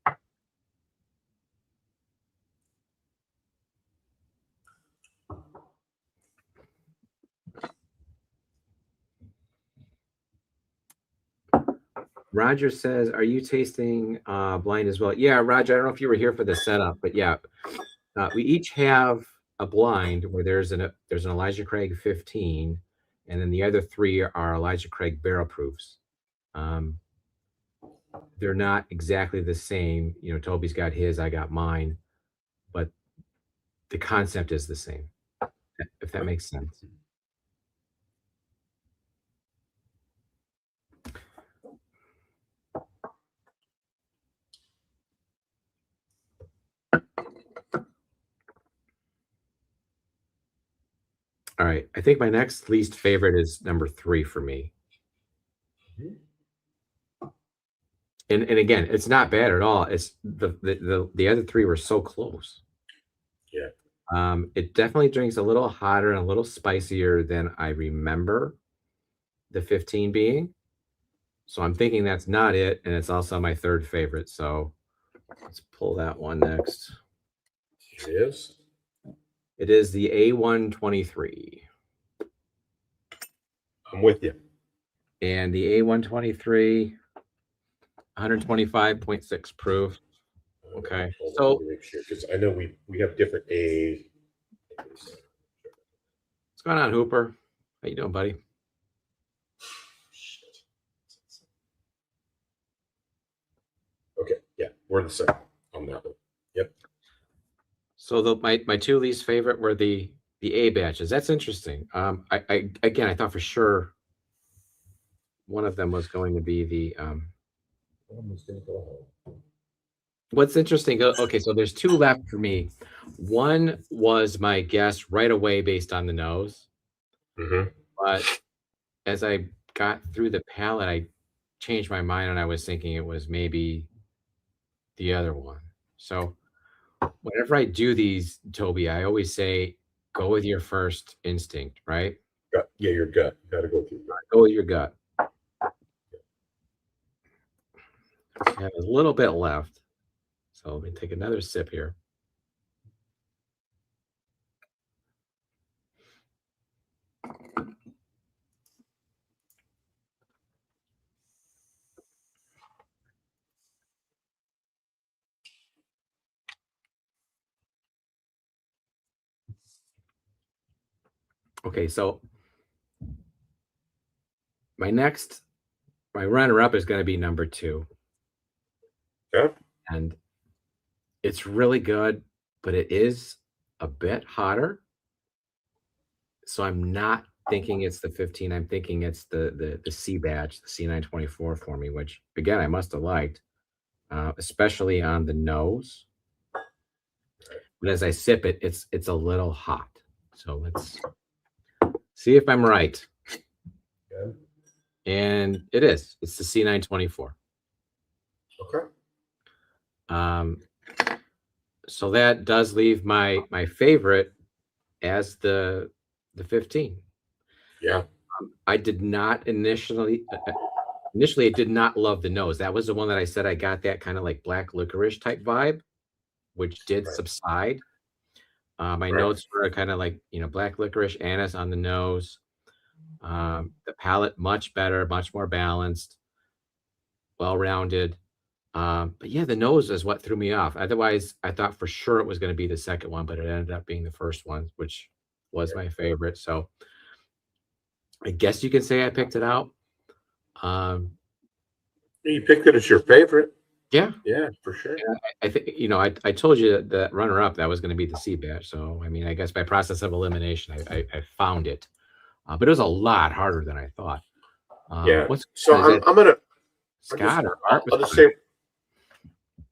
Roger says, are you tasting blind as well? Yeah, Roger, I don't know if you were here for the setup, but yeah, we each have a blind where there's an Elijah Craig 15, and then the other 3 are Elijah Craig barrel proofs. They're not exactly the same. Toby's got his, I got mine, but the concept is the same, if that makes sense. All right. I think my next least favorite is number 3 for me. And again, it's not bad at all. It's the other three were so close. Yeah. It definitely drinks a little hotter and a little spicier than I remember the 15 being. So I'm thinking that's not it, and it's also my third favorite. So let's pull that one next. It is. It is the A123. I'm with you. And the A123, 125.6 proof. Okay. So make sure, because I know we have different A's. what's going on, Hooper? How you doing, buddy? Okay, yeah, we're the same on that one. Yep. So my two least favorite were the A batches. That's interesting. I again, I thought for sure one of them was going to be the What's interesting, okay, so there's two left for me. One was my guess right away based on the nose. But as I got through the palate, I changed my mind and I was thinking it was maybe the other one. So whenever I do these, Toby, I always say go with your first instinct, right? Yeah, your gut. You got to go through your gut. Go with your gut. I have a little bit left. So let me take another sip here. Okay, so my runner-up is going to be number 2. Okay. And it's really good, but it is a bit hotter. So I'm not thinking it's the 15. I'm thinking it's the C batch, the C924 for me, which again I must have liked, especially on the nose. But as I sip it, it's a little hot. So let's see if I'm right. Okay. And it is. It's the C924. Okay. So that does leave my favorite as the 15. Yeah. I did not initially I did not love the nose. That was the one that I said I got that kind of like black licorice type vibe, which did subside. My notes were kind of like, black licorice, anise on the nose. The palate much better, much more balanced, well-rounded. But yeah, the nose is what threw me off. Otherwise, I thought for sure it was going to be the second one, but it ended up being the first one, which was my favorite. So I guess you can say I picked it out. You picked it as your favorite. Yeah. Yeah, for sure. I think, I told you that runner-up, that was going to be the C batch. So, I mean, I guess by process of elimination, I found it. But it was a lot harder than I thought. Yeah. So I'm going to, Scott I'll just say,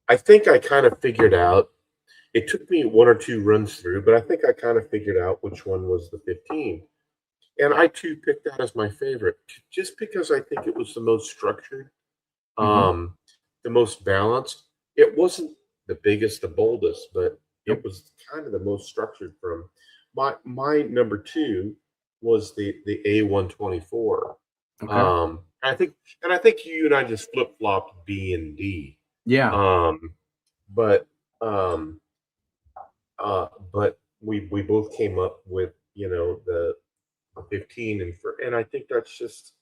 I think I kind of figured out, it took me one or two runs through, but I think I kind of figured out which one was the 15. And I too picked that as my favorite, just because I think it was the most structured, the most balanced. It wasn't the biggest, the boldest, but it was kind of the most structured. From my number 2 was the A124. Okay. I think you and I just flip flopped B and D. Yeah. But we both came up with the 15, and I think that's just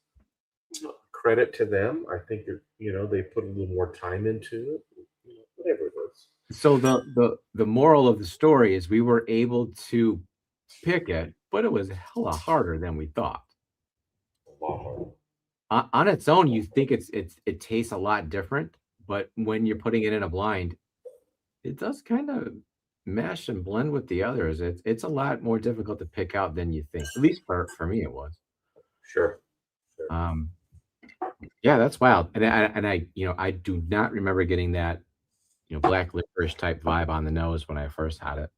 credit to them. I think they put a little more time into it. Whatever it was. So the moral of the story is we were able to pick it, but it was hella harder than we thought. A lot harder. On its own, you think it tastes a lot different, but when you're putting it in a blind, it does kind of mesh and blend with the others. It's a lot more difficult to pick out than you think. At least for me, it was. Sure. Yeah, that's wild. And I do not remember getting that, black licorice type vibe on the nose when I first had it.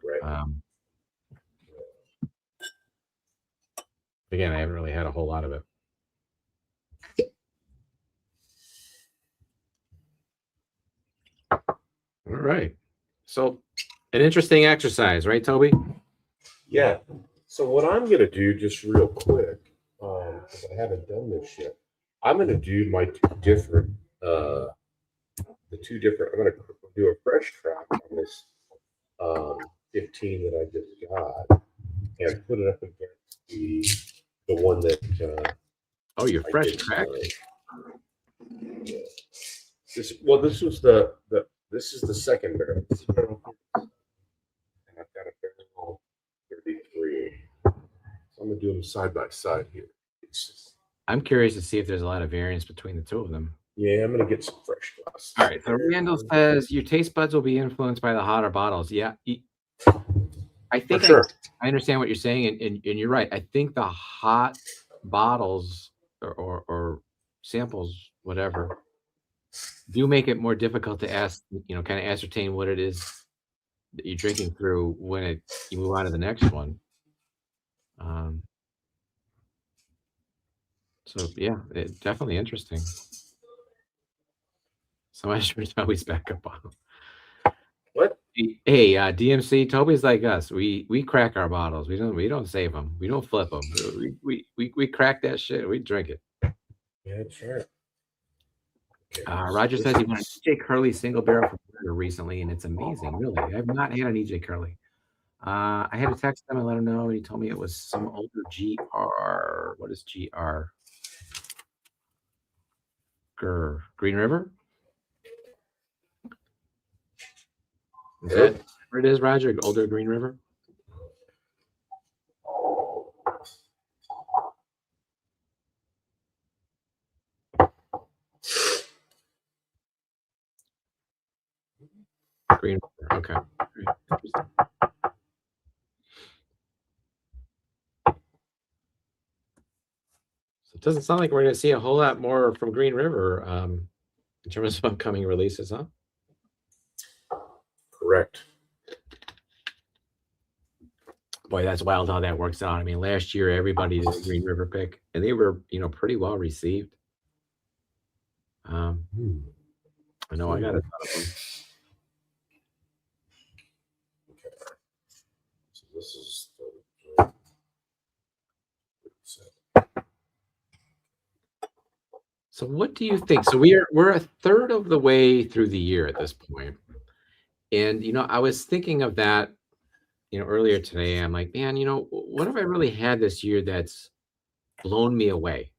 Right. Again, I haven't really had a whole lot of it. right. So an interesting exercise, right, Toby? Yeah. So what I'm going to do just real quick, because I haven't done this yet, I'm going to do my two different, I'm going to do a fresh crack on this 15 that I just got and put it up against the one that Oh, you're I fresh did crack. tonight. Yeah. This was this is the second barrel. This is barrel 6, and I've got a barrel 33. So I'm gonna do them side by side here. I'm curious to see if there's a lot of variance between the two of them. Yeah, I'm gonna get some fresh glasses. All right. So Randall says your taste buds will be influenced by the hotter bottles. Yeah, I think sure. I understand what you're saying, and you're right. I think the hot bottles or samples, whatever, do make it more difficult to kind of ascertain what it is that you're drinking through when you move on to the next one. So yeah, it's definitely interesting. So I should always back up on. What? Hey, DMC, Toby's like us. We crack our bottles. We don't save them. We don't flip them. We crack that shit. We drink it. Yeah, that's right. Okay, Roger says he won an EJ Curley single barrel from recently, and it's amazing. Really, I've not had an EJ Curley. I had to text him and let him know, and he told me it was some older GR. What is GR? Green River? Is that where it is, Roger? Older Green River? Green River. Okay. So it doesn't sound like we're going to see a whole lot more from Green River in terms of upcoming releases, huh? Correct. Boy, that's wild how that works out. I mean, last year everybody did a Green River pick, and they were, pretty well received. I know I got a ton of them. Okay. So this is So what do you think? So we're a third of the way through the year at this point. And I was thinking of that, earlier today. I'm like, man, what have I really had this year that's blown me away?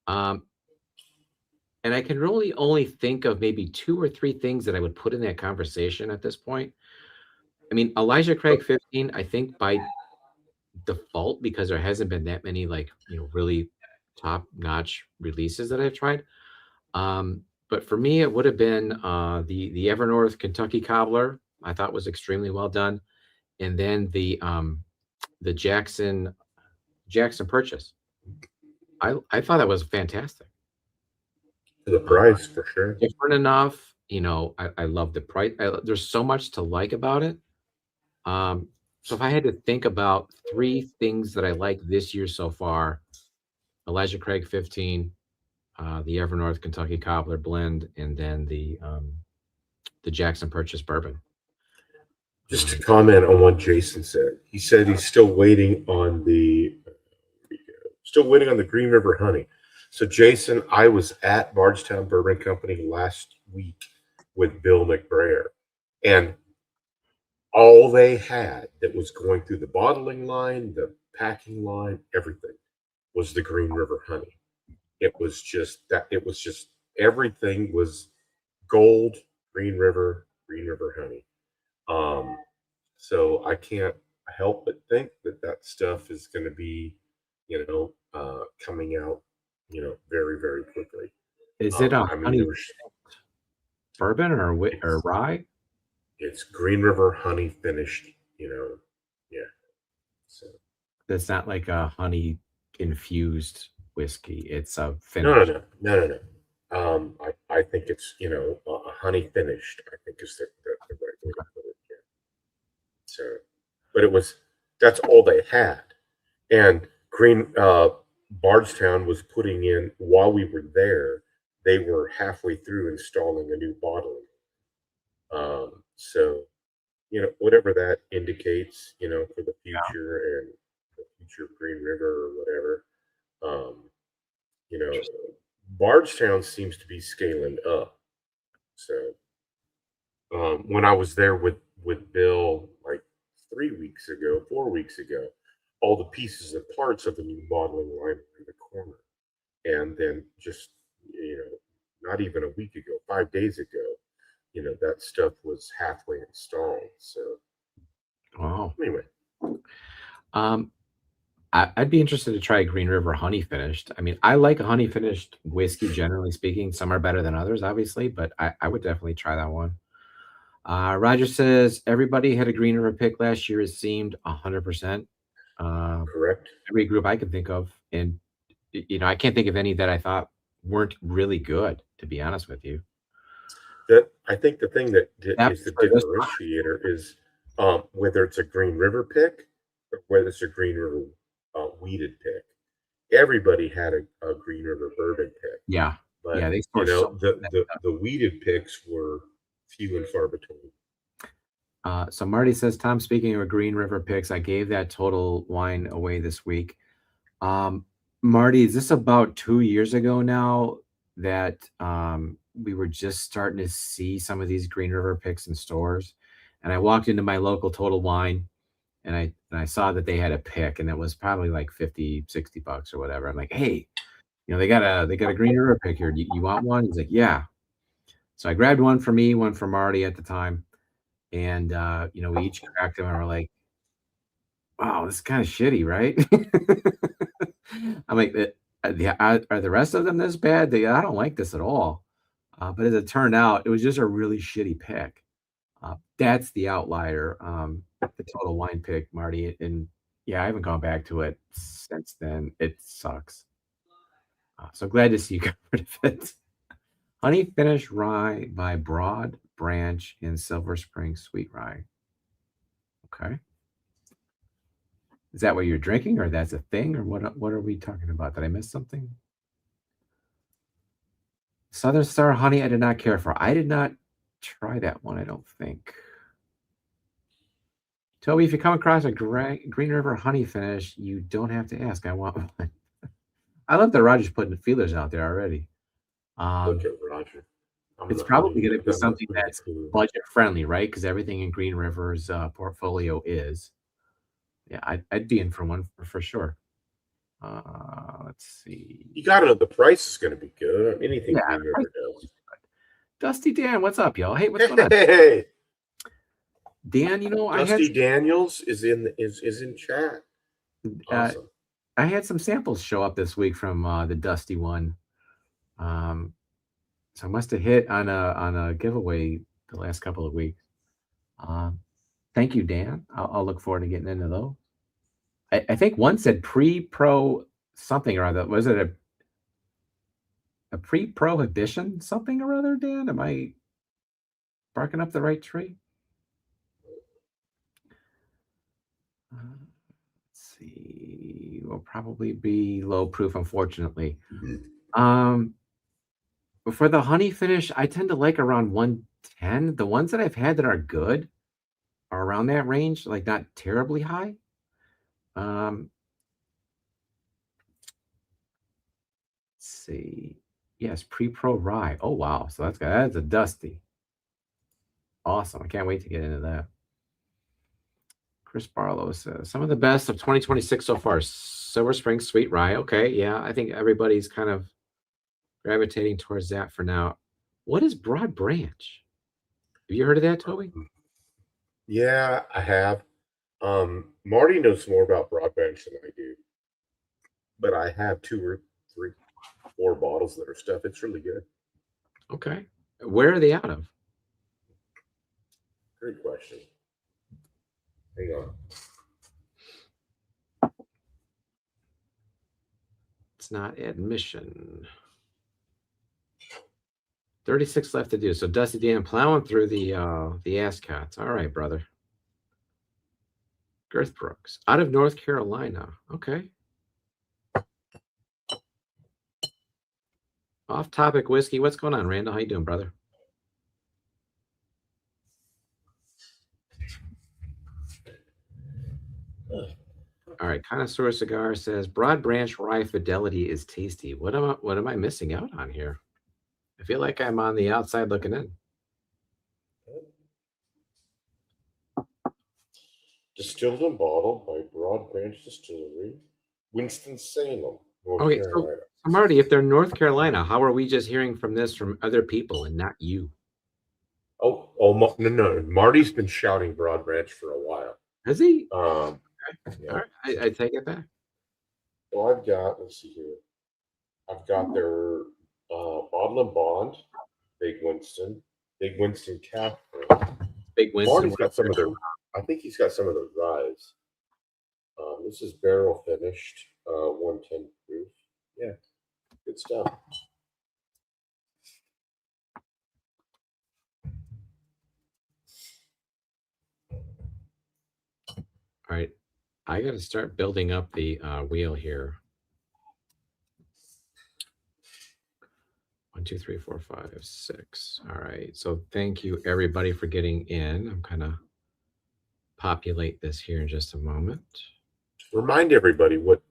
And I can really only think of maybe 2 or 3 things that I would put in that conversation at this point. I mean, Elijah Craig 15, I think by default, because there hasn't been that many really top-notch releases that I've tried. But for me, it would have been the Evernorth Kentucky Cobbler. I thought was extremely well done, and then the Jackson Purchase. I thought that was fantastic. For the price, for sure. Different enough, I love the price. There's so much to like about it. So if I had to think about 3 things that I like this year so far, Elijah Craig 15, the Evernorth Kentucky Cobbler blend, and then the Jackson Purchase bourbon. Just to comment on what Jason said, he said he's still waiting on the Green River Honey. So Jason, I was at Bardstown Bourbon Company last week with Bill McBrayer, and all they had that was going through the bottling line, the packing line, everything was the Green River Honey. It was just everything was gold, Green River Honey. So I can't help but think that stuff is going to be, coming out, very, very quickly. Is it a honey bourbon or rye? It's Green River Honey finished, yeah. So it's not like a honey infused whiskey. It's a finished. No. I think it's a honey finished. I think is the right way to put it. Yeah. So, but that's all they had, and Bardstown was putting in while we were there. They were halfway through installing a new bottling. So, whatever that indicates, for the future and the future of Green River or whatever, um, you know, Bardstown seems to be scaling up. So, when I was there with Bill like 3 weeks ago, 4 weeks ago, all the pieces and parts of the new modeling line were in the corner, and then just not even a week ago, 5 days ago, that stuff was halfway installed. So Wow. anyway, Um, I'd be interested to try Green River honey finished. I mean, I like a honey finished whiskey, generally speaking. Some are better than others, obviously, but I would definitely try that one. Roger says everybody had a Green River pick last year. It seemed 100%. correct. Every group I can think of, and I can't think of any that I thought weren't really good. To be honest with you, That I think the thing that that is the for this, differentiator is whether it's a Green River pick or whether it's a Green River weeded pick. Everybody had a Green River bourbon pick, yeah, yeah, but they score so. the weeded picks were few and far between. So Marty says, Tom, speaking of Green River picks, I gave that total wine away this week. Marty, is this about 2 years ago now that we were just starting to see some of these Green River picks in stores? And I walked into my local Total Wine and I saw that they had a pick and it was probably like 50, $60 or whatever. I'm like, hey, they got a Green River pick here. You want one? He's like, yeah. So I grabbed one for me, one for Marty at the time. And we each cracked them and we're like, wow, this is kind of shitty, right? I'm like, are the rest of them this bad? I don't like this at all. But as it turned out, it was just a really shitty pick. That's the outlier, the Total Wine pick, Marty. And yeah, I haven't gone back to it since then. It sucks. So glad to see you got rid of it. Honey Finish Rye by Broad Branch in Silver Spring Sweet Rye. Okay. Is that what you're drinking, or that's a thing, or what are we talking about? Did I miss something? Southern Star Honey, I did not care for. I did not try that one, I don't think. Toby, if you come across a Green River honey finish, you don't have to ask. I want one. I love that Roger's putting the feelers out there already. Look at Roger. It's probably going to be something that's budget friendly, right? Because everything in Green River's portfolio is. Yeah, I'd be in for one for sure. Let's see. You got to know the price is going to be good on anything Yeah, Green River does. Dusty Dan, what's up, y'all? Hey, what's going on? Hey, Dan, Dusty Daniels is in chat. Awesome. I had some samples show up this week from the Dusty one. So I must have hit on a giveaway the last couple of weeks. Thank you, Dan. I'll look forward to getting into those. I think one said pre-pro something or other. Was it a pre-prohibition something or other, Dan? Am I barking up the right tree? Let's see. Will probably be low proof, unfortunately. For the honey finish, I tend to like around 110. The ones that I've had that are good are around that range, like not terribly high. Let's see. Yes, pre-pro rye. Oh wow. So that's a Dusty. Awesome. I can't wait to get into that. Chris Barlow says some of the best of 2026 so far. Silver Spring Sweet Rye. Okay, yeah. I think everybody's kind of gravitating towards that for now. What is Broad Branch? Have you heard of that, Toby? Yeah, I have. Marty knows more about Broad Branch than I do, but I have 2 or 3, 4 bottles that are stuff. It's really good. Okay. Where are they out of? Great question. Hang on. It's not admission. 36 left to do. So Dusty Dan plowing through the Ascots. All right, brother. Girth Brooks out of North Carolina. Okay. Off topic whiskey. What's going on, Randall? How you doing, brother? All right, Connoisseur Cigar says Broad Branch Rye Fidelity is tasty. What am I missing out on here? I feel like I'm on the outside looking in. Distilled and bottled by Broad Branch Distillery, Winston-Salem, North Okay, Carolina. so Marty, if they're North Carolina, how are we just hearing from this from other people and not you? No. Marty's been shouting Broad Branch for a while. Has he? Yeah. All right, I take it back. So I've got, let's see here. I've got their Bottle and Bond, Big Winston Catherine. Big Winston. Marty's got some of their, I think he's got some of the ryes. This is barrel finished, 110 proof. Yeah, good stuff. All right, I got to start building up the wheel here. 1, 2, 3, 4, 5, 6. All right, so thank you everybody for getting in. I'm gonna populate this here in just a moment. Remind everybody what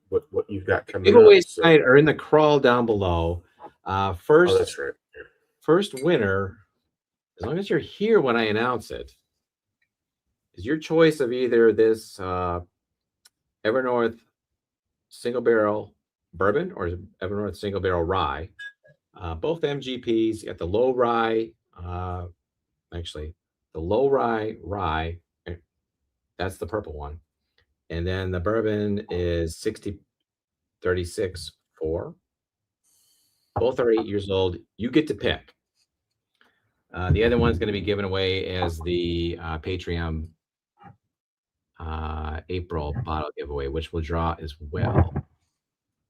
you've got coming Giveaways up. tonight are in the crawl down below. First, oh, that's right. Yeah. First winner, as long as you're here when I announce it, is your choice of either this Evernorth single barrel bourbon or Evernorth single barrel rye. Both MGPs. You got the low rye, actually the low rye, that's the purple one. And then the bourbon is 6036 4. Both are 8 years old. You get to pick. The other one's going to be given away as the Patreon April bottle giveaway, which we'll draw as well.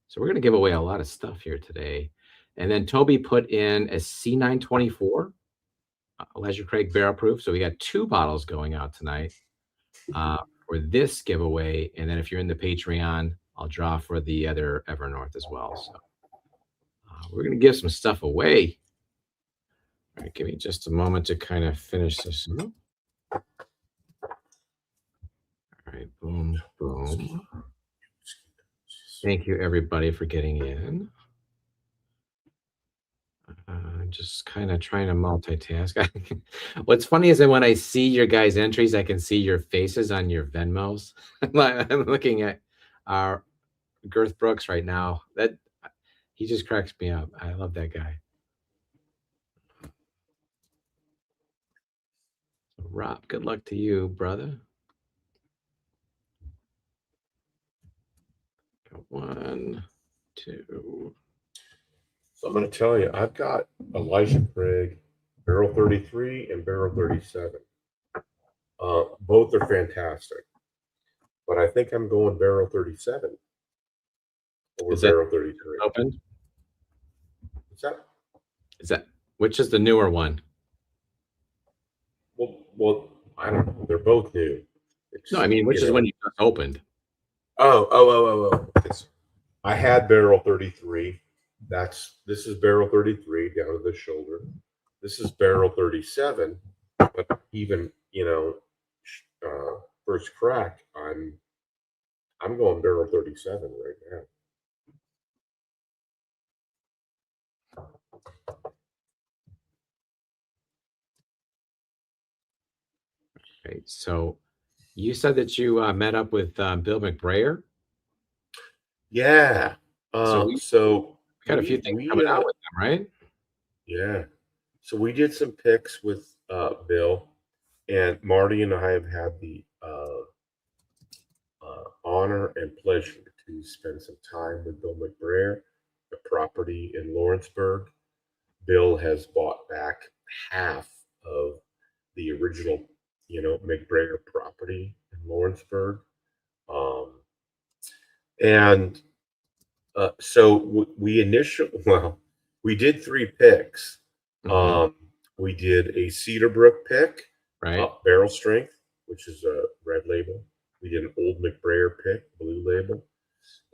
So we're going to give away a lot of stuff here today. And then Toby put in a C924 Elijah Craig barrel proof. So we got 2 bottles going out tonight for this giveaway. And then if you're in the Patreon, I'll draw for the other Evernorth as well. So we're going to give some stuff away. All right, give me just a moment to kind of finish this up. All right, boom, boom. Thank you, everybody, for getting in. Just kind of trying to multitask. What's funny is that when I see your guys' entries, I can see your faces on your Venmos. I'm looking at our Girth Brooks right now. He just cracks me up. I love that guy. Rob, good luck to you, brother. Got 1, 2. So I'm going to tell you, I've got Elijah Craig, Barrel 33 and Barrel 37. Both are fantastic. But I think I'm going Barrel 37 over Barrel 33. Opened? What's that? Which is the newer one? Well, I don't know. They're both new. No, I mean, which is when you just opened? Oh. I had Barrel 33. This is Barrel 33 down to the shoulder. This is Barrel 37. But even, first crack, I'm going Barrel 37 right now. Okay, so you said that you met up with Bill McBrayer. Yeah. So we got a few things coming out with them, right? Yeah. So we did some picks with Bill, and Marty and I have had the honor and pleasure to spend some time with Bill McBrayer, the property in Lawrenceburg. Bill has bought back half of the original, McBrayer property in Lawrenceburg. So we did 3 picks. Mm-hmm. We did a Cedarbrook pick, right? Barrel Strength, which is a red label. We did an Old McBrayer pick, blue label,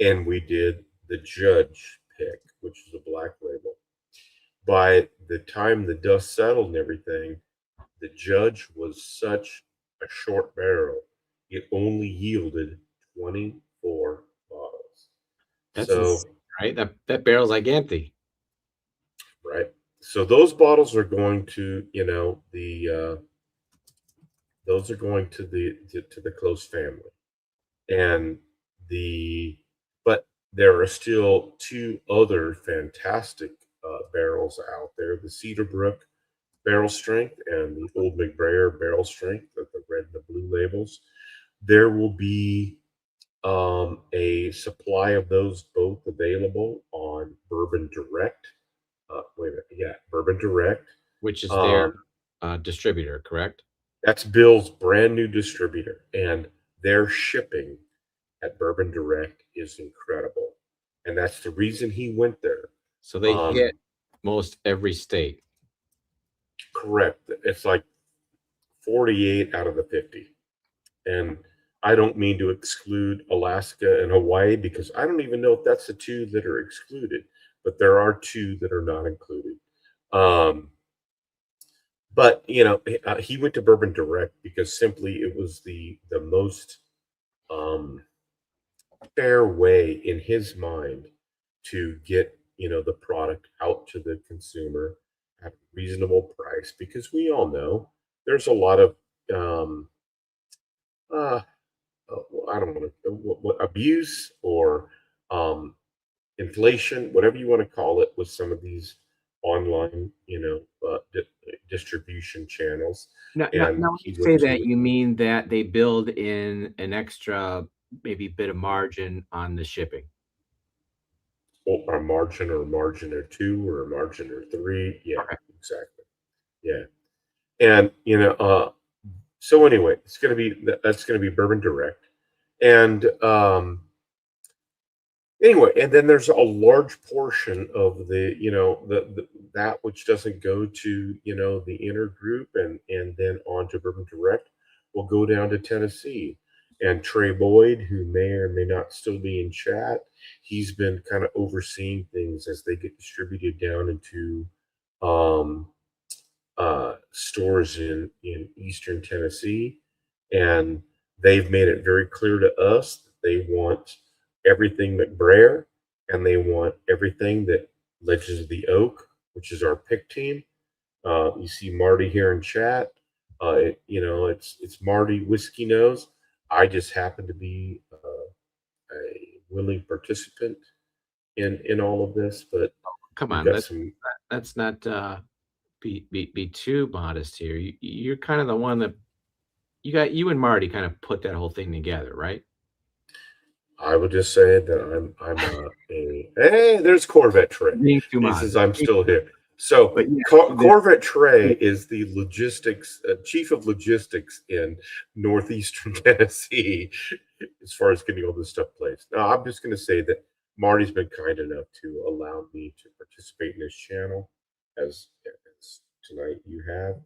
and we did the Judge pick, which is a black label. By the time the dust settled and everything, the Judge was such a short barrel, it only yielded 24 That's So, right. That barrel's like empty. right. So those bottles are going to, those are going to the close family, and the but there are still two other fantastic barrels out there: the Cedarbrook barrel strength and the Old McBrayer barrel strength, with the red and the blue labels. There will be a supply of those both available on Bourbon Direct. Wait a minute, yeah, Bourbon Direct. Which is their Um, distributor, correct? that's Bill's brand new distributor, and their shipping at Bourbon Direct is incredible, and that's the reason he went there. So they hit most every state. Correct. It's like 48 out of the 50. And I don't mean to exclude Alaska and Hawaii, because I don't even know if that's the two that are excluded, but there are two that are not included. But he went to Bourbon Direct because simply it was the most um, fair way in his mind to get the product out to the consumer at a reasonable price, because we all know there's a lot of uh, I don't want to what abuse or um, inflation, whatever you want to call it, with some of these online distribution channels. Now, And when you he say went that, to you mean that they build in an extra maybe bit of margin on the shipping. a margin, or a margin or two, or a margin or three. Yeah, Okay. exactly. Yeah. And so anyway, that's gonna be Bourbon Direct. And anyway, and then there's a large portion of the that which doesn't go to the inner group, and then on to Bourbon Direct will go down to Tennessee. And Trey Boyd, who may or may not still be in chat, he's been kind of overseeing things as they get distributed down into um, stores in Eastern Tennessee, and they've made it very clear to us that they want everything McBrayer, and they want everything that Legends of the Oak, which is our pick team. You see Marty here in chat. It's Marty Whiskey Nose. I just happen to be a willing participant in all of this, but Come we've on, got some. let's not be too modest here. You're kind of the one that you and Marty kind of put that whole thing together, right? I would just say that I'm hey, there's Corvette Trey. Being too He modest. says I'm still here. So But yeah, Corvette Trey is the logistics chief of logistics in northeastern Tennessee, as far as getting all this stuff placed. Now, I'm just going to say that Marty's been kind enough to allow me to participate in this channel, as tonight you have.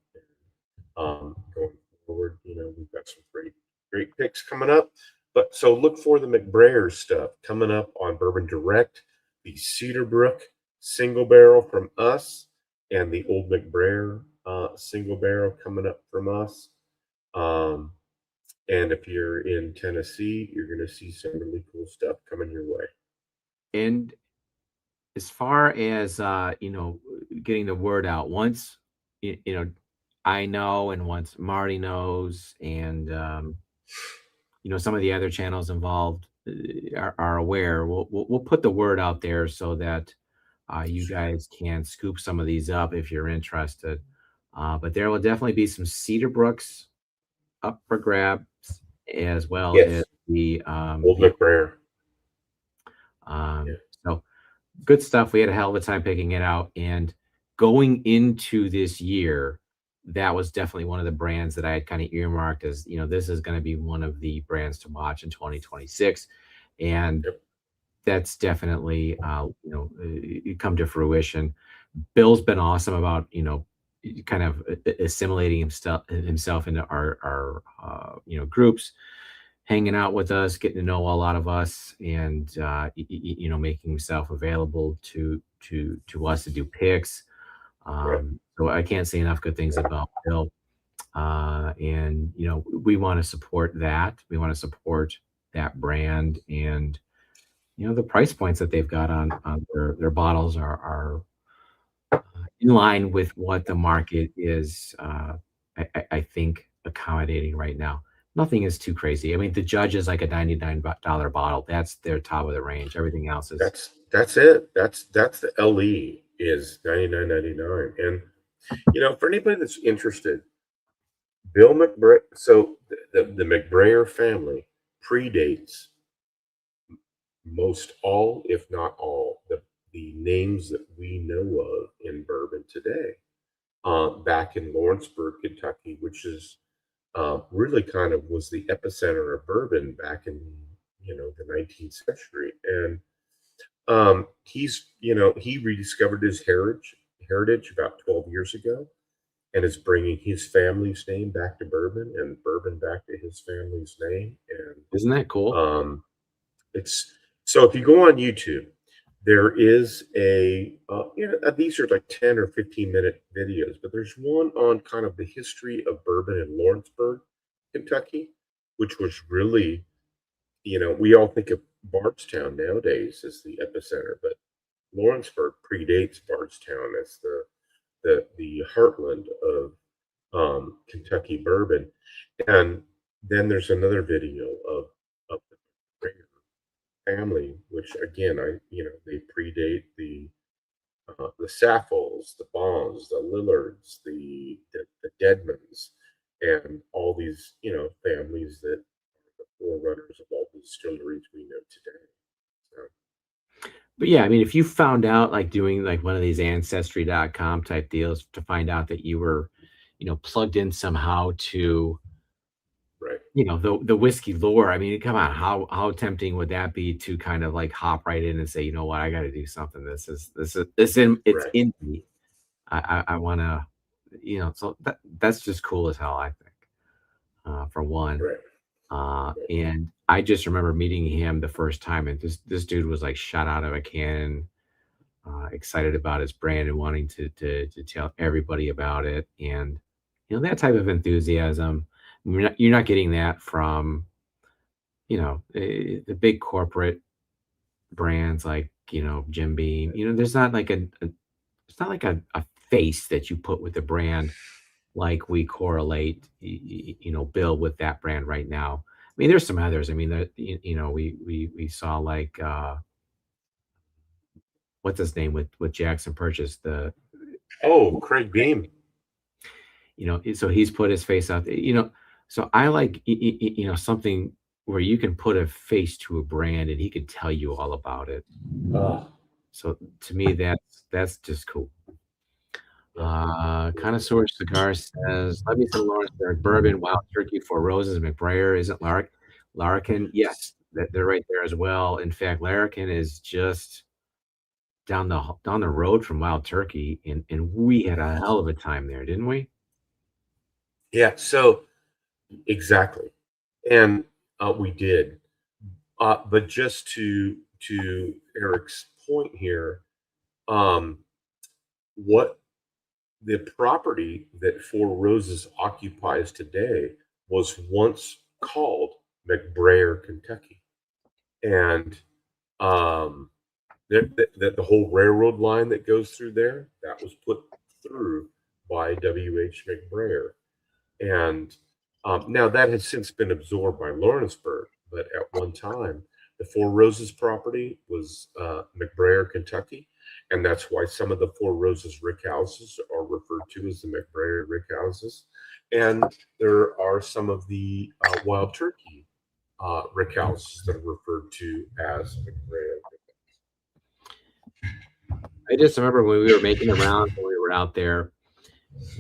Going forward, we've got some great picks coming up. But so look for the McBrayer stuff coming up on Bourbon Direct, the Cedarbrook single barrel from us, and the Old McBrayer single barrel coming up from us. And if you're in Tennessee, you're going to see some really cool stuff coming your way. and as far as getting the word out, once I know, and once Marty knows, and some of the other channels involved are aware, we'll put the word out there so that you guys can scoop some of these up if you're interested. But there will definitely be some Cedar Brooks up for grabs, as well as Yes, the Old McBrayer. yeah. So good stuff. We had a hell of a time picking it out, and going into this year, that was definitely one of the brands that I had kind of earmarked as, this is going to be one of the brands to watch in 2026. And Yep. that's definitely, come to fruition. Bill's been awesome about, kind of assimilating himself into our groups, hanging out with us, getting to know a lot of us, and making himself available to us to do picks. So I can't say enough good things about Bill. And we want to support that. We want to support that brand, and the price points that they've got on their bottles are in line with what the market is, I think, accommodating right now. Nothing is too crazy. I mean, the Judge is like a $99 bottle. That's their top of the range. Everything else is That's it. That's the LE is 99.99. And for anybody that's interested, Bill McBrayer. So the McBrayer family predates most all, if not all, the names that we know of in bourbon today. Back in Lawrenceburg, Kentucky, which is really kind of was the epicenter of bourbon back in the 19th century. And he rediscovered his heritage about 12 years ago, and is bringing his family's name back to bourbon and bourbon back to his family's name. And isn't that cool? it's so if you go on YouTube, there is these are like 10 or 15-minute videos, but there's one on kind of the history of bourbon in Lawrenceburg, Kentucky, which was really, we all think of Bardstown nowadays as the epicenter, but Lawrenceburg predates Bardstown as the heartland of Kentucky bourbon. And then there's another video of the family, which again, they predate the Saffolds, the Bonds, the Lillards, the Deadmans, and all these families that are the forerunners of all the distilleries we know today. So, But yeah, I mean, if you found out like doing like one of these ancestry.com type deals to find out that you were, plugged in somehow to, right, the whiskey lore, I mean, come on, how tempting would that be to kind of like hop right in and say, you know what, I got to do something. It's right, in me. I want to, so that's just cool as hell, I think, for one. right, right, And I just remember meeting him the first time, and this dude was like shot out of a cannon, excited about his brand and wanting to tell everybody about it, and that type of enthusiasm. You're not getting that from the big corporate brands like Jim Beam. There's not like it's not like a face that you put with the brand like we correlate, Bill with that brand right now. I mean, there's some others. I mean, we saw like what's his name with Jackson Purchase, the oh, Craig Beam. so he's put his face out there, so I like something where you can put a face to a brand and he can tell you all about it. uh, So to me, that's just cool. Connoisseur Cigar says, "Let me some Lawrenceburg bourbon, Wild Turkey, Four Roses, McBrayer. Isn't Larrikin? Yes, they're right there as well. In fact, Larrikin is just down the road from Wild Turkey, and we had a hell of a time there, didn't we?" yeah, so exactly. And we did. But just to Eric's point here, um, what the property that Four Roses occupies today was once called McBrayer, Kentucky, and um, the whole railroad line that goes through there that was put through by W.H. McBrayer. And now that has since been absorbed by Lawrenceburg, but at one time, the Four Roses property was McBrayer, Kentucky, and that's why some of the Four Roses rick houses are referred to as the McBrayer rick houses, and there are some of the Wild Turkey rick houses that are referred to as McBrayer. I just remember when we were making the rounds when we were out there,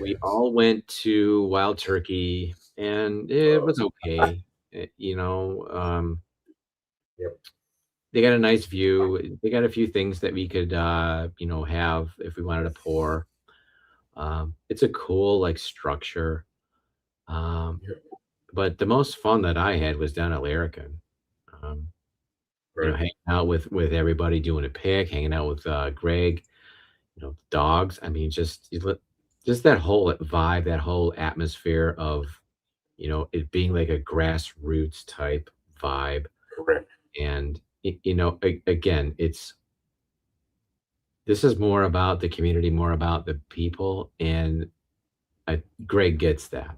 we all went to Wild Turkey, and it was okay. Yep. They got a nice view. They got a few things that we could, have if we wanted to pour. It's a cool like structure. Um, Yep. but the most fun that I had was down at Larrikin. Um, Right. hanging out with everybody, doing a pick, hanging out with Greg, dogs. I mean, just that whole vibe, that whole atmosphere of, it being like a grassroots type vibe. Correct. And you know, again, this is more about the community, more about the people, and Greg gets that.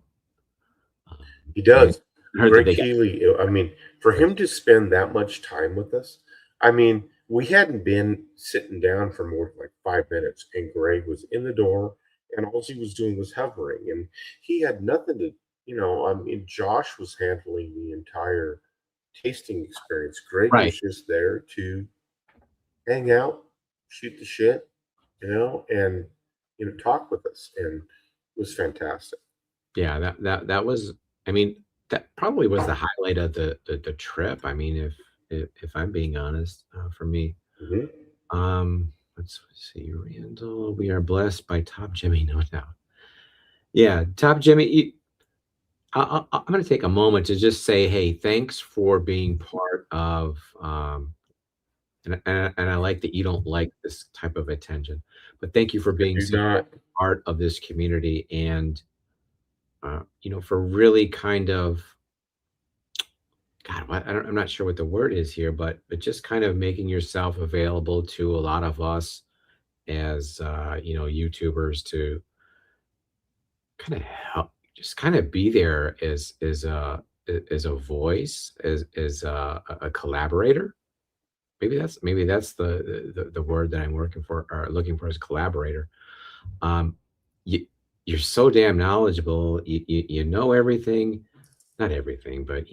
He And does. I heard that Greg they got Keeley, I mean, for him to spend that much time with us, I mean, we hadn't been sitting down for more than like 5 minutes, and Greg was in the door, and all he was doing was hovering, and he had nothing to, I mean, Josh was handling the entire tasting experience. Greg right. was just there to hang out, shoot the shit, and talk with us, and it was fantastic. Yeah, that was. I mean, that probably was the highlight of the trip. I mean, if I'm being honest, for me. Hmm. Let's see, Randall. We are blessed by Top Jimmy, no doubt. Yeah, Top Jimmy. I'm going to take a moment to just say, hey, thanks for being part of. And I like that you don't like this type of attention, but thank you for I being do such not. a part of this community, and for really kind of, God, I'm not sure what the word is here, but just kind of making yourself available to a lot of us as YouTubers to kind of help, just kind of be there as a voice, as a collaborator. Maybe that's the word that I'm working for or looking for, as collaborator. Um, you, you're so damn knowledgeable. You know everything, not everything, but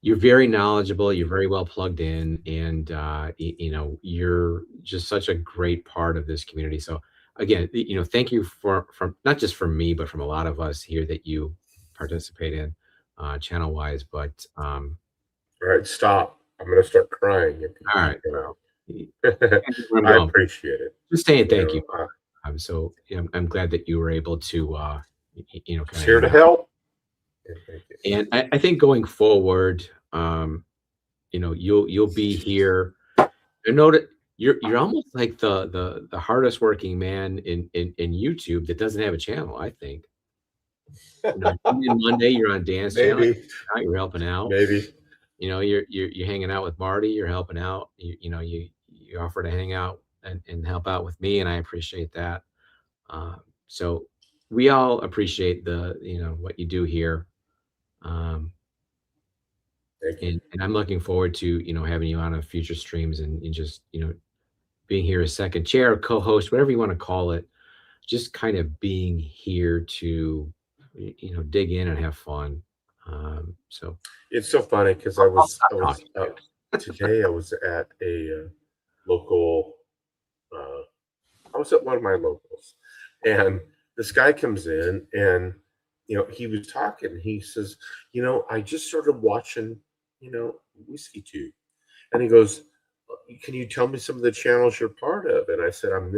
you're very knowledgeable. You're very well plugged in, and you're just such a great part of this community. So again, thank you from not just from me, but from a lot of us here that you participate in, channel wise. But All right, stop. I'm going to start crying if you all keep right, going. well, where I'm I going. appreciate it. Just saying You thank you. know, I So I'm glad that you were able to was kind of here hang to out. help. And thank you. And I think going forward, you'll be here. I know that you're almost like the hardest working man in YouTube that doesn't have a channel, I think. Tune in Monday, you're on Dan's channel, Maybe, you're helping out. maybe. You're hanging out with Marty, you're helping out. You offer to hang out and help out with me, and I appreciate that. So we all appreciate what you do here. Um, Thank you. and I'm looking forward to, having you on future streams, and just, being here as second chair, co-host, whatever you want to call it, just kind of being here to, dig in and have fun. So It's so funny because I I'll was stop I was talking. today. I was at a local. Uh, I was at one of my locals, and this guy comes in, and he was talking. He says, I just started watching, Whiskey Tube, and he goes, "Can you tell me some of the channels you're part of?" And I said, I'm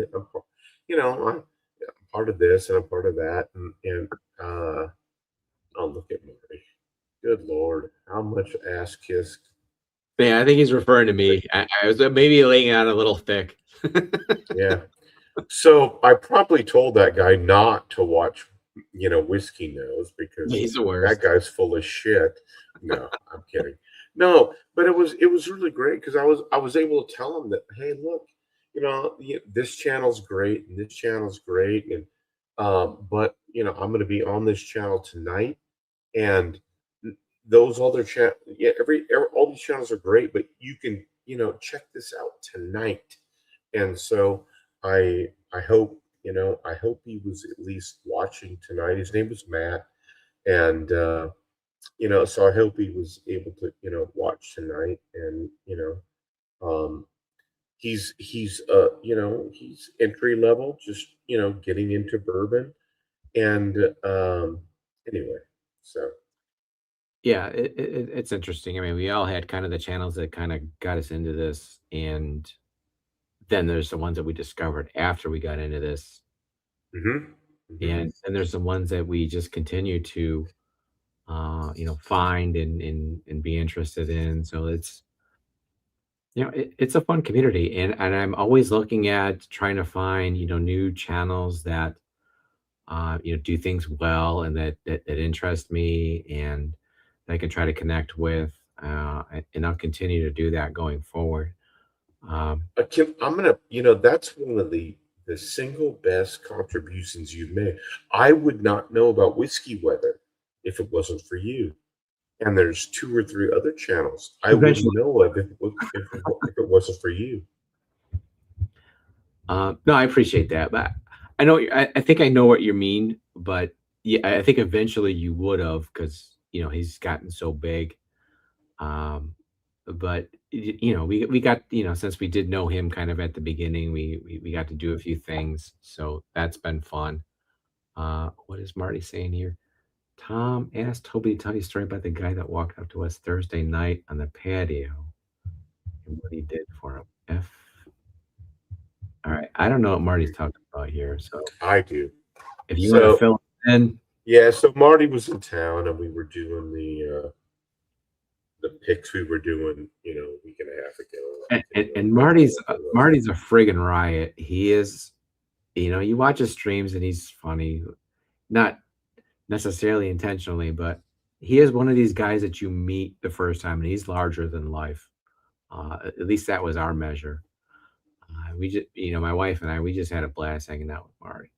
part of this and I'm part of that, and oh, look at Murray. Good Lord, how much ass kiss. Yeah, I think he's referring to me. I was maybe laying out a little thick. Yeah. So I probably told that guy not to watch, Whiskey Nose, because He's the that worst. guy's full of shit. No, I'm kidding. No, but it was really great because I was able to tell him that, hey, look, this channel's great and this channel's great, and but I'm going to be on this channel tonight, and those other yeah, all these channels are great, but you can check this out tonight. And so I hope he was at least watching tonight. His name was Matt, and so I hope he was able to watch tonight. And he's entry level, just getting into bourbon. And anyway, so Yeah, it's interesting. I mean, we all had kind of the channels that kind of got us into this, and then there's the ones that we discovered after we got into this, hmm hmm and then there's the ones that we just continue to, find and be interested in. So it's a fun community, and I'm always looking at trying to find, new channels that, do things well, and that interest me, and that I can try to connect with. and I'll continue to do that going forward. Kim, that's one of the single best contributions you've made. I would not know about whiskey weather if it wasn't for you. And there's 2 or 3 other channels I wouldn't Eventually, know of if it wasn't for you. no, I appreciate that, but I know I think I know what you mean, but yeah, I think eventually you would have because he's gotten so big. Um, but we got since we did know him kind of at the beginning, we got to do a few things, so that's been fun. What is Marty saying here? Tom asked Toby to tell you a story about the guy that walked up to us Thursday night on the patio and what he did for him. All right, I don't know what Marty's talking about here, so I do. if you want to fill in. Yeah, so Marty was in town and we were doing the picks we were doing, a week and a half ago. And Marty's a friggin' riot. He is, you watch his streams and he's funny, not necessarily intentionally, but he is one of these guys that you meet the first time and he's larger than life. At least that was our measure. We just, my wife and I, we just had a blast hanging out with Marty.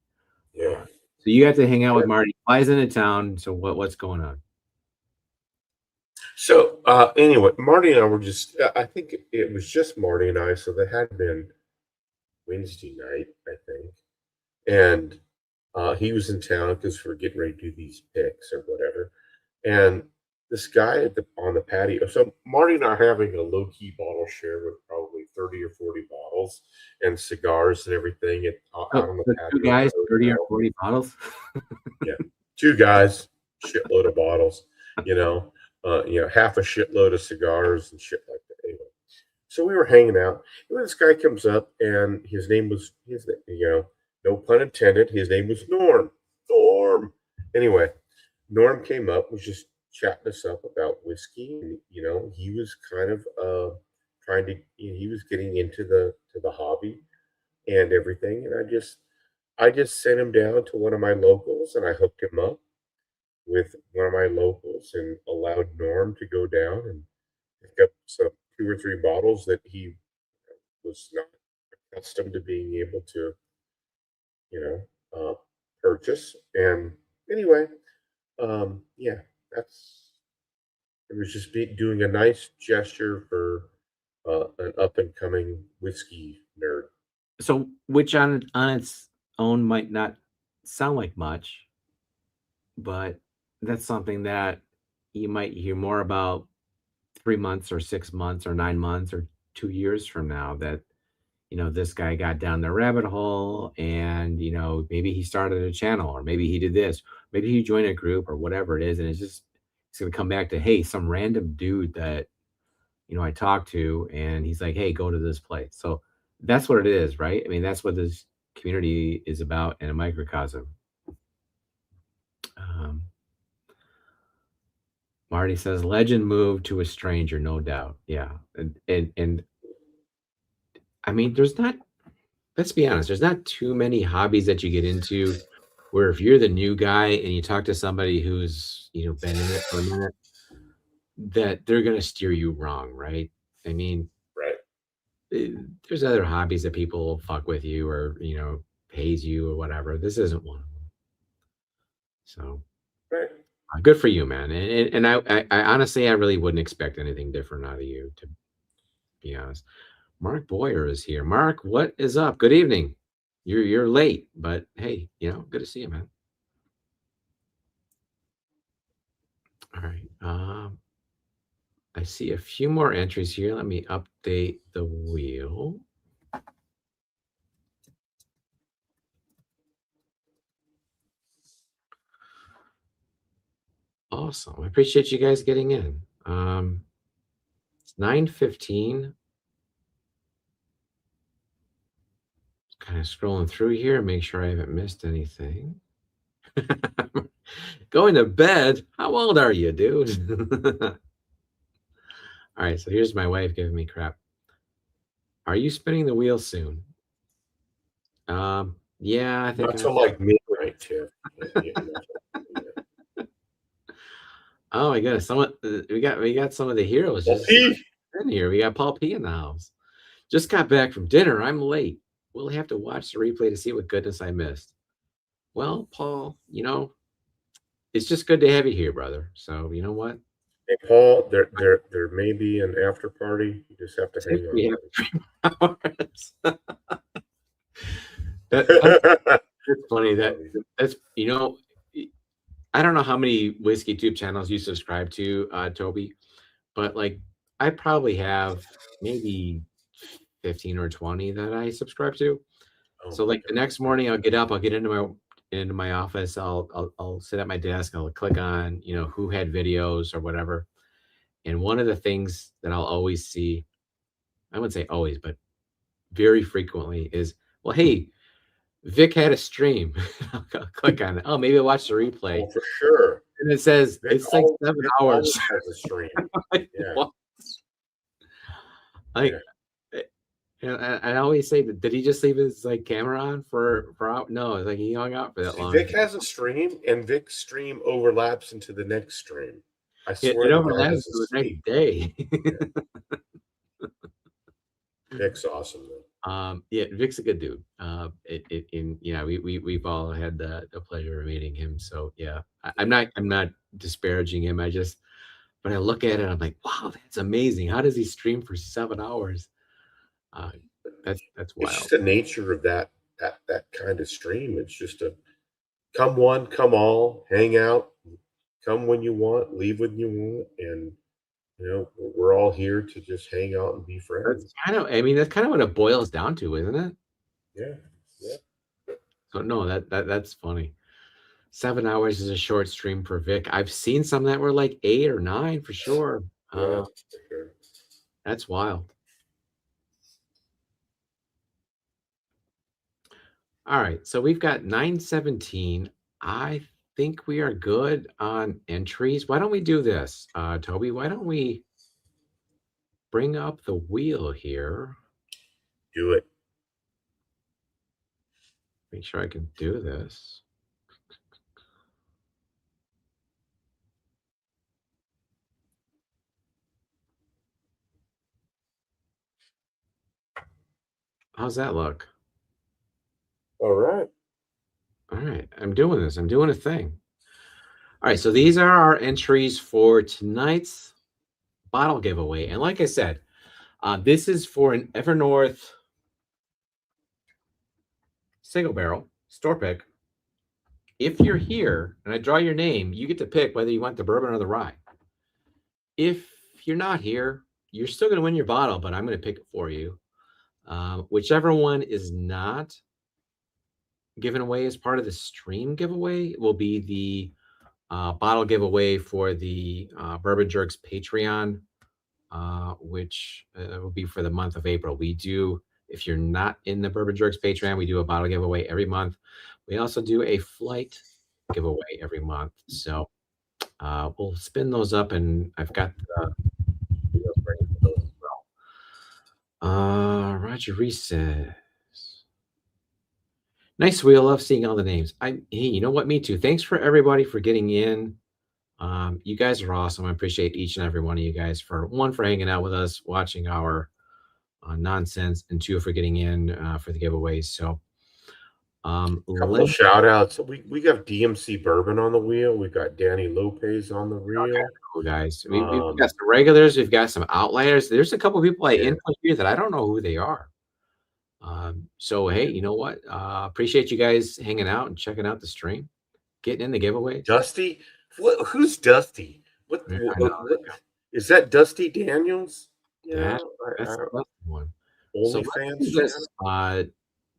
Yeah. So you got to hang out with Marty. Flies into town. So what's going on? So anyway, Marty and I were I think it was just Marty and I. So they had been Wednesday night, I think. And he was in town because we're getting ready to do these picks or whatever. And this guy on the patio. So Marty and I are having a low key bottle share with probably 30 or 40 bottles and cigars and everything out on the patio. 2 guys, 30 or 40 bottles. Yeah, 2 guys, shitload of bottles. Half a shitload of cigars and shit like that. Anyway, so we were hanging out. And this guy comes up, and his name was no pun intended. His name was Norm. Norm. Anyway, Norm came up, was just chatting us up about whiskey, and he was kind of trying to. He was getting into the hobby and everything, and I just sent him down to one of my locals, and I hooked him up with one of my locals, and allowed Norm to go down and pick up some 2 or 3 bottles that he was not accustomed to being able to, purchase. And anyway, yeah, it was just doing a nice gesture for an up and coming whiskey nerd. So, which on its own might not sound like much, but that's something that you might hear more about 3 months or 6 months or 9 months or 2 years from now, that this guy got down the rabbit hole and maybe he started a channel, or maybe he did this, maybe he joined a group or whatever it is, and it's going to come back to, hey, some random dude that I talked to, and he's like, hey, go to this place. So that's what it is, right? I mean, that's what this community is about in a microcosm. Marty says, legend moved to a stranger, no doubt. Yeah. And I mean, let's be honest, there's not too many hobbies that you get into where if you're the new guy and you talk to somebody who's, been in it for a minute, that they're going to steer you wrong, right? I mean, right. There's other hobbies that people will fuck with you or, pays you or whatever. This isn't one of them. So right. Good for you, man. And I honestly, I really wouldn't expect anything different out of you, to be honest. Mark Boyer is here. Mark, what is up? Good evening. You're late, but hey, good to see you, man. All right. I see a few more entries here. Let me update the wheel. Awesome. I appreciate you guys getting in. It's 9:15. Kind of scrolling through here, make sure I haven't missed anything. Going to bed? How old are you, dude? All right, so here's my wife giving me crap. Are you spinning the wheel soon? Yeah, I think not so like midnight, Tiff. Oh my goodness, we got some of the heroes Well, just P. in here. We got Paul P in the house. Just got back from dinner. I'm late. We'll have to watch the replay to see what goodness I missed. Well, Paul, it's just good to have you here, brother. So you know what? Hey, Paul, there may be an after party. You just have to hang We on. have 3 hours. That's funny. That's I don't know how many whiskey tube channels you subscribe to, Toby, but like I probably have maybe 15 or 20 that I subscribe to. Oh, So like the next morning I'll get up, I'll get into my office, I'll sit at my desk, I'll click on, who had videos or whatever. And one of the things that I'll always see, I wouldn't say always, but very frequently is, well, hey, Vic had a stream. I'll click on it. Oh, maybe I'll watch the replay. oh, for sure. And it says Vic it's like 7 hours. Has a stream. Yeah. What? Like, and I always say, did he just leave his camera on for out? No, it's like he hung out for that long. Vic has a stream, and Vic's stream overlaps into the next stream. I swear it overlaps to the next day. Yeah. Vic's awesome, though. Yeah, Vic's a good dude. We've all had the pleasure of meeting him. So yeah, I'm not disparaging him. But I look at it, I'm like, wow, that's amazing. How does he stream for 7 hours? That's wild. It's just the nature of that kind of stream. It's just a come one, come all, hang out, come when you want, leave when you want, and we're all here to just hang out and be friends. That's kind of what it boils down to, isn't it? Yeah. So no, that's funny. 7 hours is a short stream for Vic. I've seen some that were like 8 or 9 for sure. Yeah, for sure. That's wild. All right, so we've got 9:17. I think we are good on entries. Why don't we do this, Toby? Why don't we bring up the wheel here? Do it. Make sure I can do this. How's that look? All right. All right, I'm doing this. I'm doing a thing. All right, so these are our entries for tonight's bottle giveaway. And like I said, this is for an Evernorth single barrel store pick. If you're here and I draw your name, you get to pick whether you want the bourbon or the rye. If you're not here, you're still going to win your bottle, but I'm going to pick it for you. Whichever one is not given away as part of the stream giveaway will be the bottle giveaway for the Bourbon Jerks Patreon, which will be for the month of April. We do, if you're not in the Bourbon Jerks Patreon, we do a bottle giveaway every month. We also do a flight giveaway every month. So we'll spin those up, and I've got the videos ready for those as well. Roger Reese says, nice wheel. Love seeing all the names. Hey, you know what? Me too. Thanks for everybody for getting in. You guys are awesome. I appreciate each and every one of you guys for hanging out with us, watching our nonsense, and 2 for getting in for the giveaways. So couple of shout outs. We got DMC Bourbon on the wheel. We got Danny Lopez on the wheel. Okay, cool, guys. We've got some regulars. We've got some outliers. There's a couple of people I input here that I don't know who they are. So hey, you know what? Appreciate you guys hanging out and checking out the stream, getting in the giveaway. Dusty, who's Dusty? What is that? Dusty Daniels? Yeah, that's the one. OnlyFans. So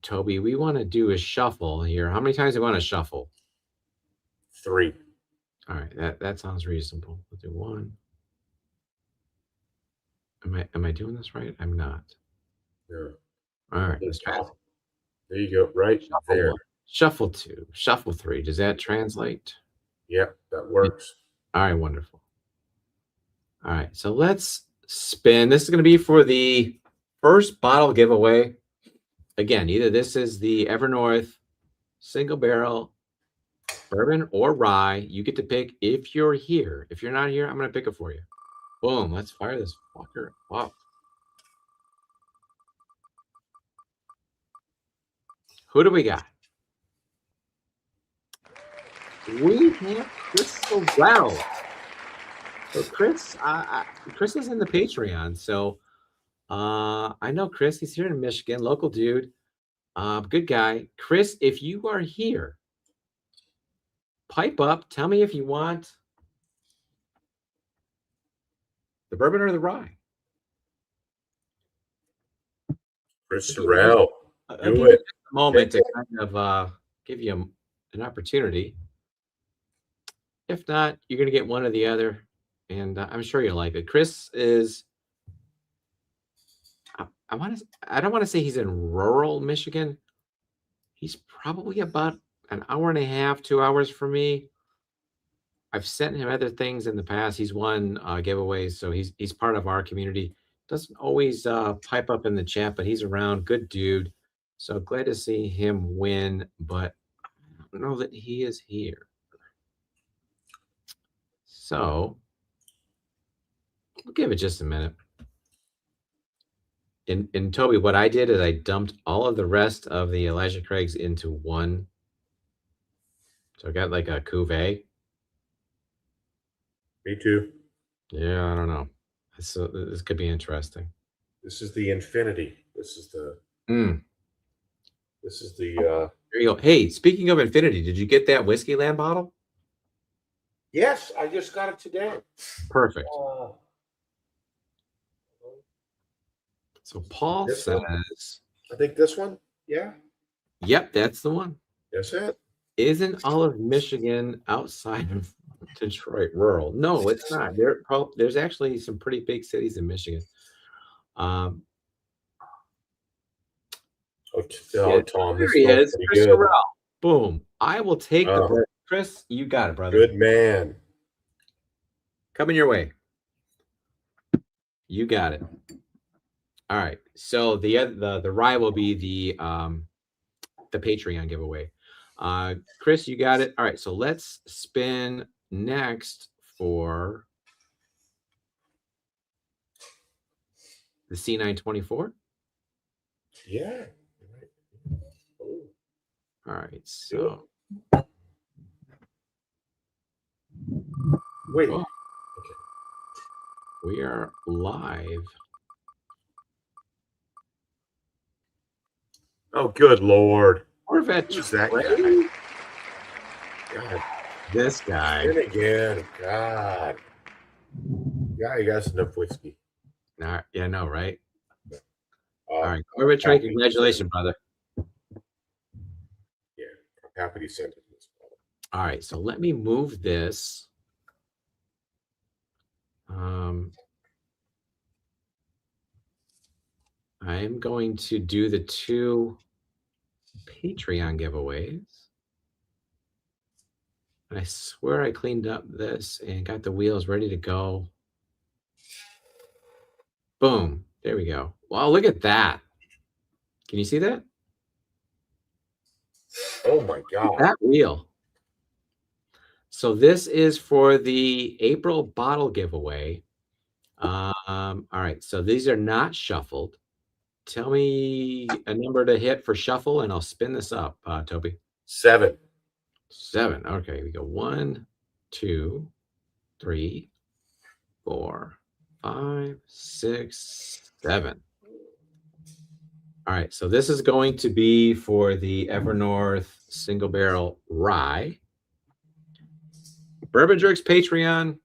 Toby, we want to do a shuffle here. How many times do we want to shuffle? 3. All right, that sounds reasonable. We'll do 1. Am I doing this right? I'm not. Yeah. All right, let's try. There you go. Right shuffle there. 1, shuffle 2, shuffle 3. Does that translate? Yeah, that works. All right, wonderful. All right, so let's spin. This is going to be for the first bottle giveaway. Again, either this is the Evernorth single barrel bourbon or rye. You get to pick if you're here. If you're not here, I'm going to pick it for you. Boom. Let's fire this fucker up. Who do we got? We have Chris Sorrell. So Chris is in the Patreon. So I know Chris. He's here in Michigan, local dude. Good guy. Chris, if you are here, pipe up. Tell me if you want the bourbon or the rye. Chris Sorrell. Do it. A moment to kind of give you an opportunity. If not, you're going to get one or the other, and I'm sure you'll like it. Chris is. I don't want to say he's in rural Michigan. He's probably about an hour and a half, 2 hours from me. I've sent him other things in the past. He's won giveaways, so he's part of our community. Doesn't always pipe up in the chat, but he's around. Good dude. So glad to see him win, but I don't know that he is here. So we'll give it just a minute. And Toby, what I did is I dumped all of the rest of the Elijah Craigs into one. So I got like a cuvee. Me too. Yeah, I don't know. So this could be interesting. This is the infinity. This is the. This is the. There you go. Hey, speaking of infinity, did you get that Whiskey Land bottle? Yes, I just got it today. Perfect. So Paul This says, one? I think this one. Yeah. Yep, that's the one. That's it. Isn't all of Michigan outside of Detroit rural? No, it's not. There's actually some pretty big cities in Michigan. Tom, there he is. Chris Sorrell. Boom. I will take the break. Chris, you got it, brother. Good man. Coming your way. You got it. All right. So the rye will be the Patreon giveaway. Chris, you got it. All right. So let's spin next for the C924. Yeah. All right. So wait. Okay. We are live. Oh, good Lord. Corvette. Who's that guy? God. This guy. And again. God. Yeah, he got enough whiskey. Nah, yeah, no, right? All right. Corvette Trey, congratulations, brother. Yeah, I'm happy to send it. All right, so let me move this. I am going to do the 2 Patreon giveaways. I swear I cleaned up this and got the wheels ready to go. Boom. There we go. Wow, look at that. Can you see that? Oh my God. That wheel. So this is for the April bottle giveaway. All right. So these are not shuffled. Tell me a number to hit for shuffle, and I'll spin this up, Toby. 7. 7. Okay, we go 1, 2, 3, 4, 5, 6, 7. All right, so this is going to be for the Evernorth single barrel rye. Bourbon Jerks Patreon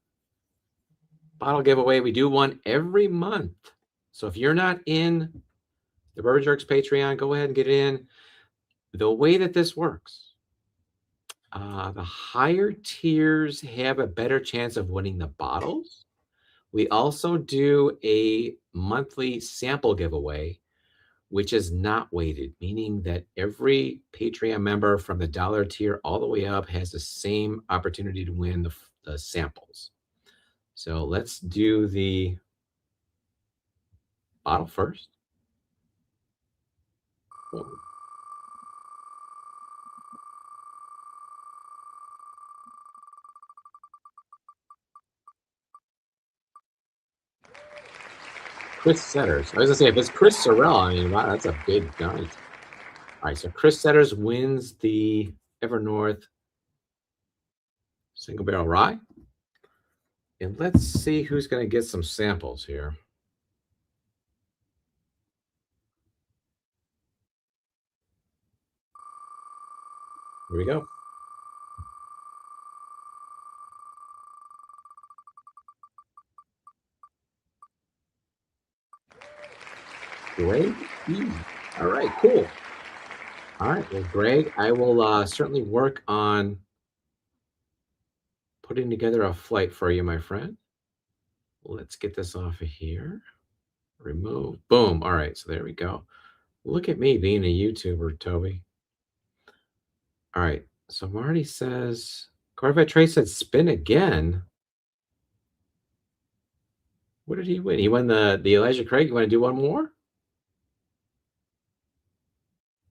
bottle giveaway. We do one every month. So if you're not in the Bourbon Jerks Patreon, go ahead and get in. The way that this works, the higher tiers have a better chance of winning the bottles. We also do a monthly sample giveaway, which is not weighted, meaning that every Patreon member from the $1 tier all the way up has the same opportunity to win the samples. So let's do the bottle first. Chris Setters. I was gonna say if it's Chris Sorrell, I mean, wow, that's a big night. All right, so Chris Setters wins the Evernorth single barrel rye. And let's see who's going to get some samples here. Here we go. Greg E. All right, cool. All right, well, Greg, I will certainly work on putting together a flight for you, my friend. Let's get this off of here. Remove. Boom. All right, so there we go. Look at me being a YouTuber, Toby. All right, so Marty says, Corvette Trey said spin again. What did he win? He won the Elijah Craig. You want to do one more?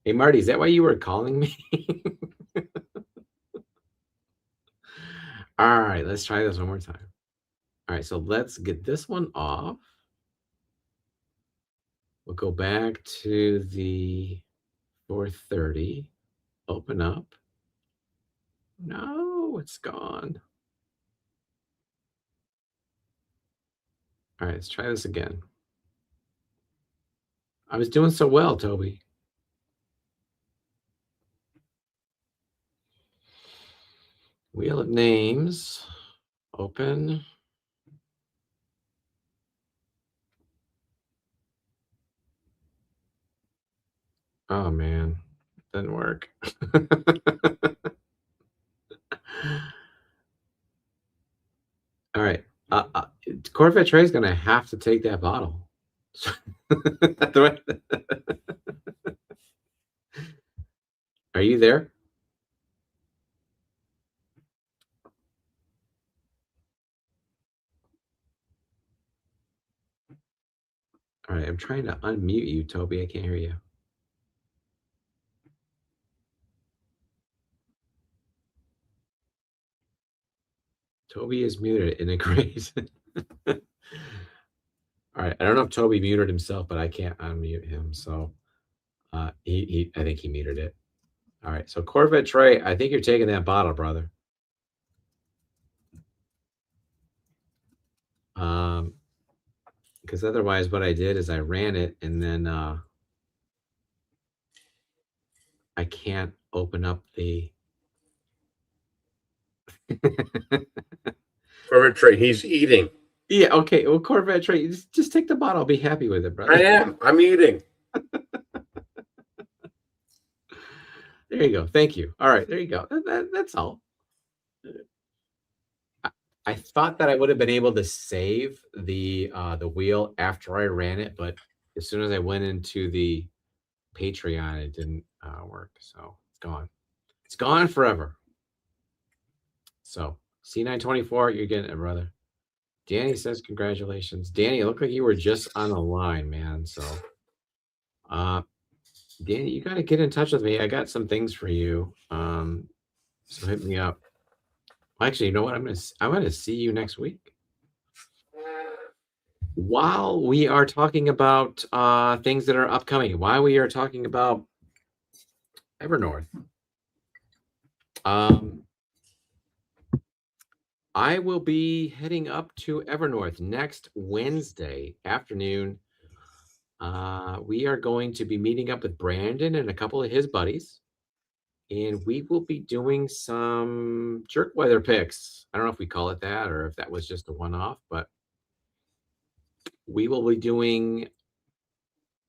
Hey, Marty, is that why you were calling me? All right, let's try this one more time. All right, so let's get this one off. We'll go back to the 430. Open up. No, it's gone. All right, let's try this again. I was doing so well, Toby. Wheel of names. Open. Oh, man. Didn't work. All right. Corvette Trey's going to have to take that bottle. Are you there? All right, I'm trying to unmute you, Toby. I can't hear you. Toby is muted. Isn't it great? All right, I don't know if Toby muted himself, but I can't unmute him. So I think he muted it. All right, so Corvette Trey, I think you're taking that bottle, brother. Because otherwise what I did is I ran it and then I can't open up the Corvette Trey, he's eating. Yeah, okay. Well, Corvette Trey, just take the bottle. I'll be happy with it, brother. I am. I'm eating. There you go. Thank you. All right, there you go. That's all. I thought that I would have been able to save the wheel after I ran it, but as soon as I went into the Patreon, it didn't work. So it's gone. It's gone forever. So C924, you're getting it, brother. Danny says congratulations. Danny, it looked like you were just on the line, man. So Danny, you got to get in touch with me. I got some things for you. So hit me up. Actually, you know what? I'm gonna see you next week. While we are talking about things that are upcoming, while we are talking about Evernorth, I will be heading up to Evernorth next Wednesday afternoon. We are going to be meeting up with Brandon and a couple of his buddies. And we will be doing some jerk weather picks. I don't know if we call it that or if that was just a one-off, but we will be doing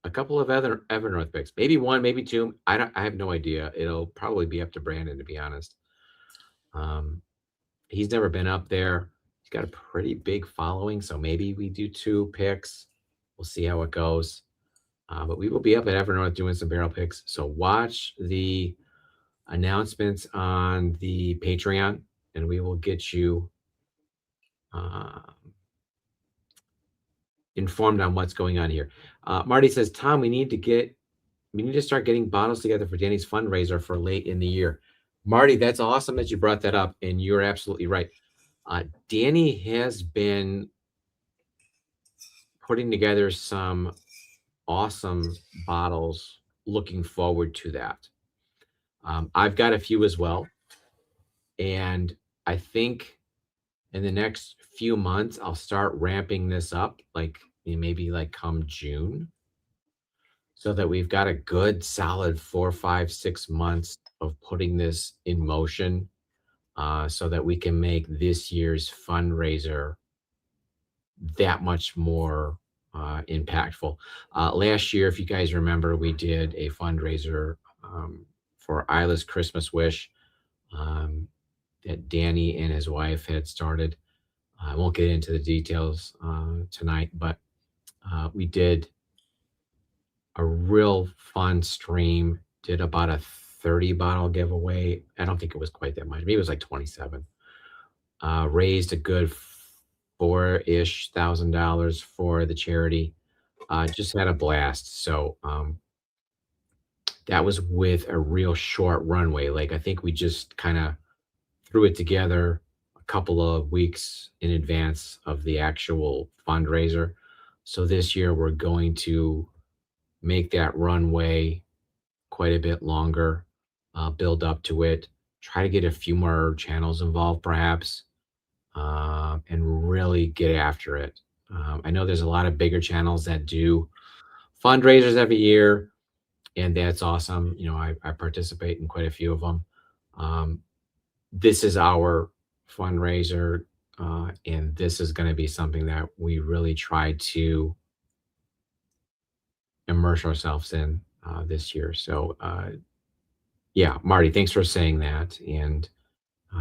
a couple of other Evernorth picks. Maybe one, maybe two. I have no idea. It'll probably be up to Brandon, to be honest. He's never been up there. He's got a pretty big following, so maybe we do 2 picks. We'll see how it goes. But we will be up at Evernorth doing some barrel picks. So watch the announcements on the Patreon, and we will get you informed on what's going on here. Marty says, Tom, we need to start getting bottles together for Danny's fundraiser for late in the year. Marty, that's awesome that you brought that up, and you're absolutely right. Danny has been putting together some awesome bottles. Looking forward to that. I've got a few as well. And I think in the next few months, I'll start ramping this up, like maybe like come June, so that we've got a good solid 4, 5, 6 months of putting this in motion, so that we can make this year's fundraiser that much more impactful. Last year, if you guys remember, we did a fundraiser for Isla's Christmas Wish that Danny and his wife had started. I won't get into the details tonight, but we did a real fun stream, did about a 30 bottle giveaway. I don't think it was quite that much. Maybe it was like 27. Raised a good $4-ish thousand for the charity. Just had a blast. So that was with a real short runway. Like I think we just kind of threw it together a couple of weeks in advance of the actual fundraiser. So this year we're going to make that runway quite a bit longer, build up to it, try to get a few more channels involved perhaps, and really get after it. I know there's a lot of bigger channels that do fundraisers every year, and that's awesome. You know, I participate in quite a few of them. This is our fundraiser, and this is going to be something that we really try to immerse ourselves in this year. So, yeah, Marty, thanks for saying that. And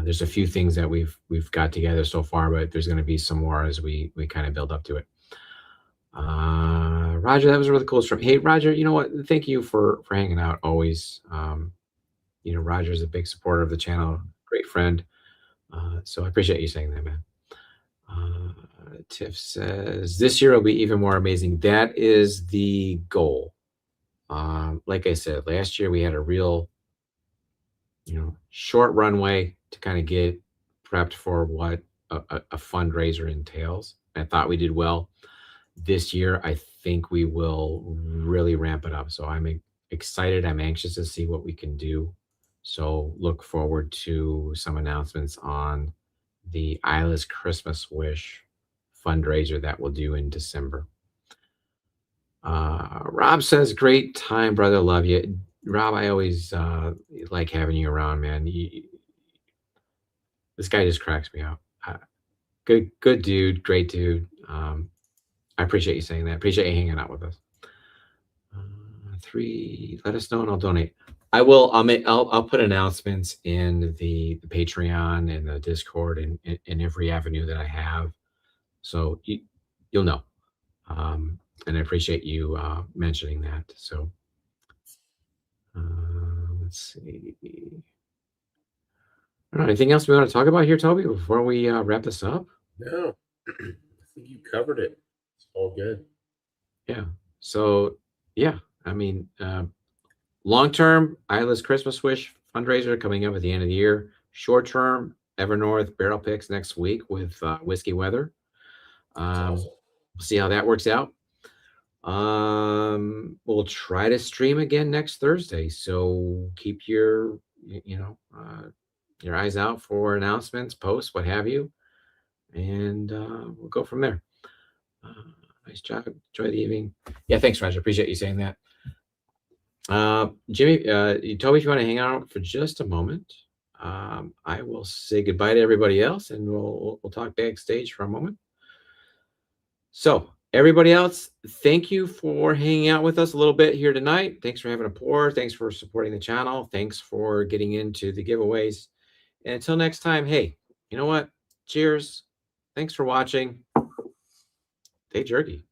there's a few things that we've got together so far, but there's going to be some more as we kind of build up to it. Roger, that was a really cool stream. Hey, Roger, you know what? Thank you for hanging out always. You know, Roger's a big supporter of the channel, great friend. So I appreciate you saying that, man. Tiff says, this year will be even more amazing. That is the goal. Like I said, last year we had a real, you know, short runway to kind of get prepped for what a fundraiser entails. I thought we did well. This year, I think we will really ramp it up. So I'm excited. I'm anxious to see what we can do. So look forward to some announcements on the Isla's Christmas Wish fundraiser that we'll do in December. Rob says, great time, brother. Love you. Rob, I always like having you around, man. This guy just cracks me up. Good dude. Great dude. I appreciate you saying that. Appreciate you hanging out with us. 3, let us know and I'll donate. I will. I'll put announcements in the Patreon and the Discord and in every avenue that I have, so you'll know. And I appreciate you mentioning that. So let's see. I don't know, anything else we want to talk about here, Toby, before we wrap this up? No, I think you covered it. It's all good. Yeah. So yeah, I mean, long-term, Isla's Christmas Wish fundraiser coming up at the end of the year. Short-term, Evernorth Barrel Picks next week with Whiskey Weather. Awesome. We'll see how that works out. We'll try to stream again next Thursday. So keep your, your eyes out for announcements, posts, what have you. And we'll go from there. Nice job. Enjoy the evening. Yeah, thanks, Roger. Appreciate you saying that. Jimmy, Toby, if you want to hang out for just a moment, I will say goodbye to everybody else, and we'll talk backstage for a moment. So, everybody else, thank you for hanging out with us a little bit here tonight. Thanks for having a pour. Thanks for supporting the channel. Thanks for getting into the giveaways. And until next time, hey, you know what? Cheers. Thanks for watching. Stay jerky.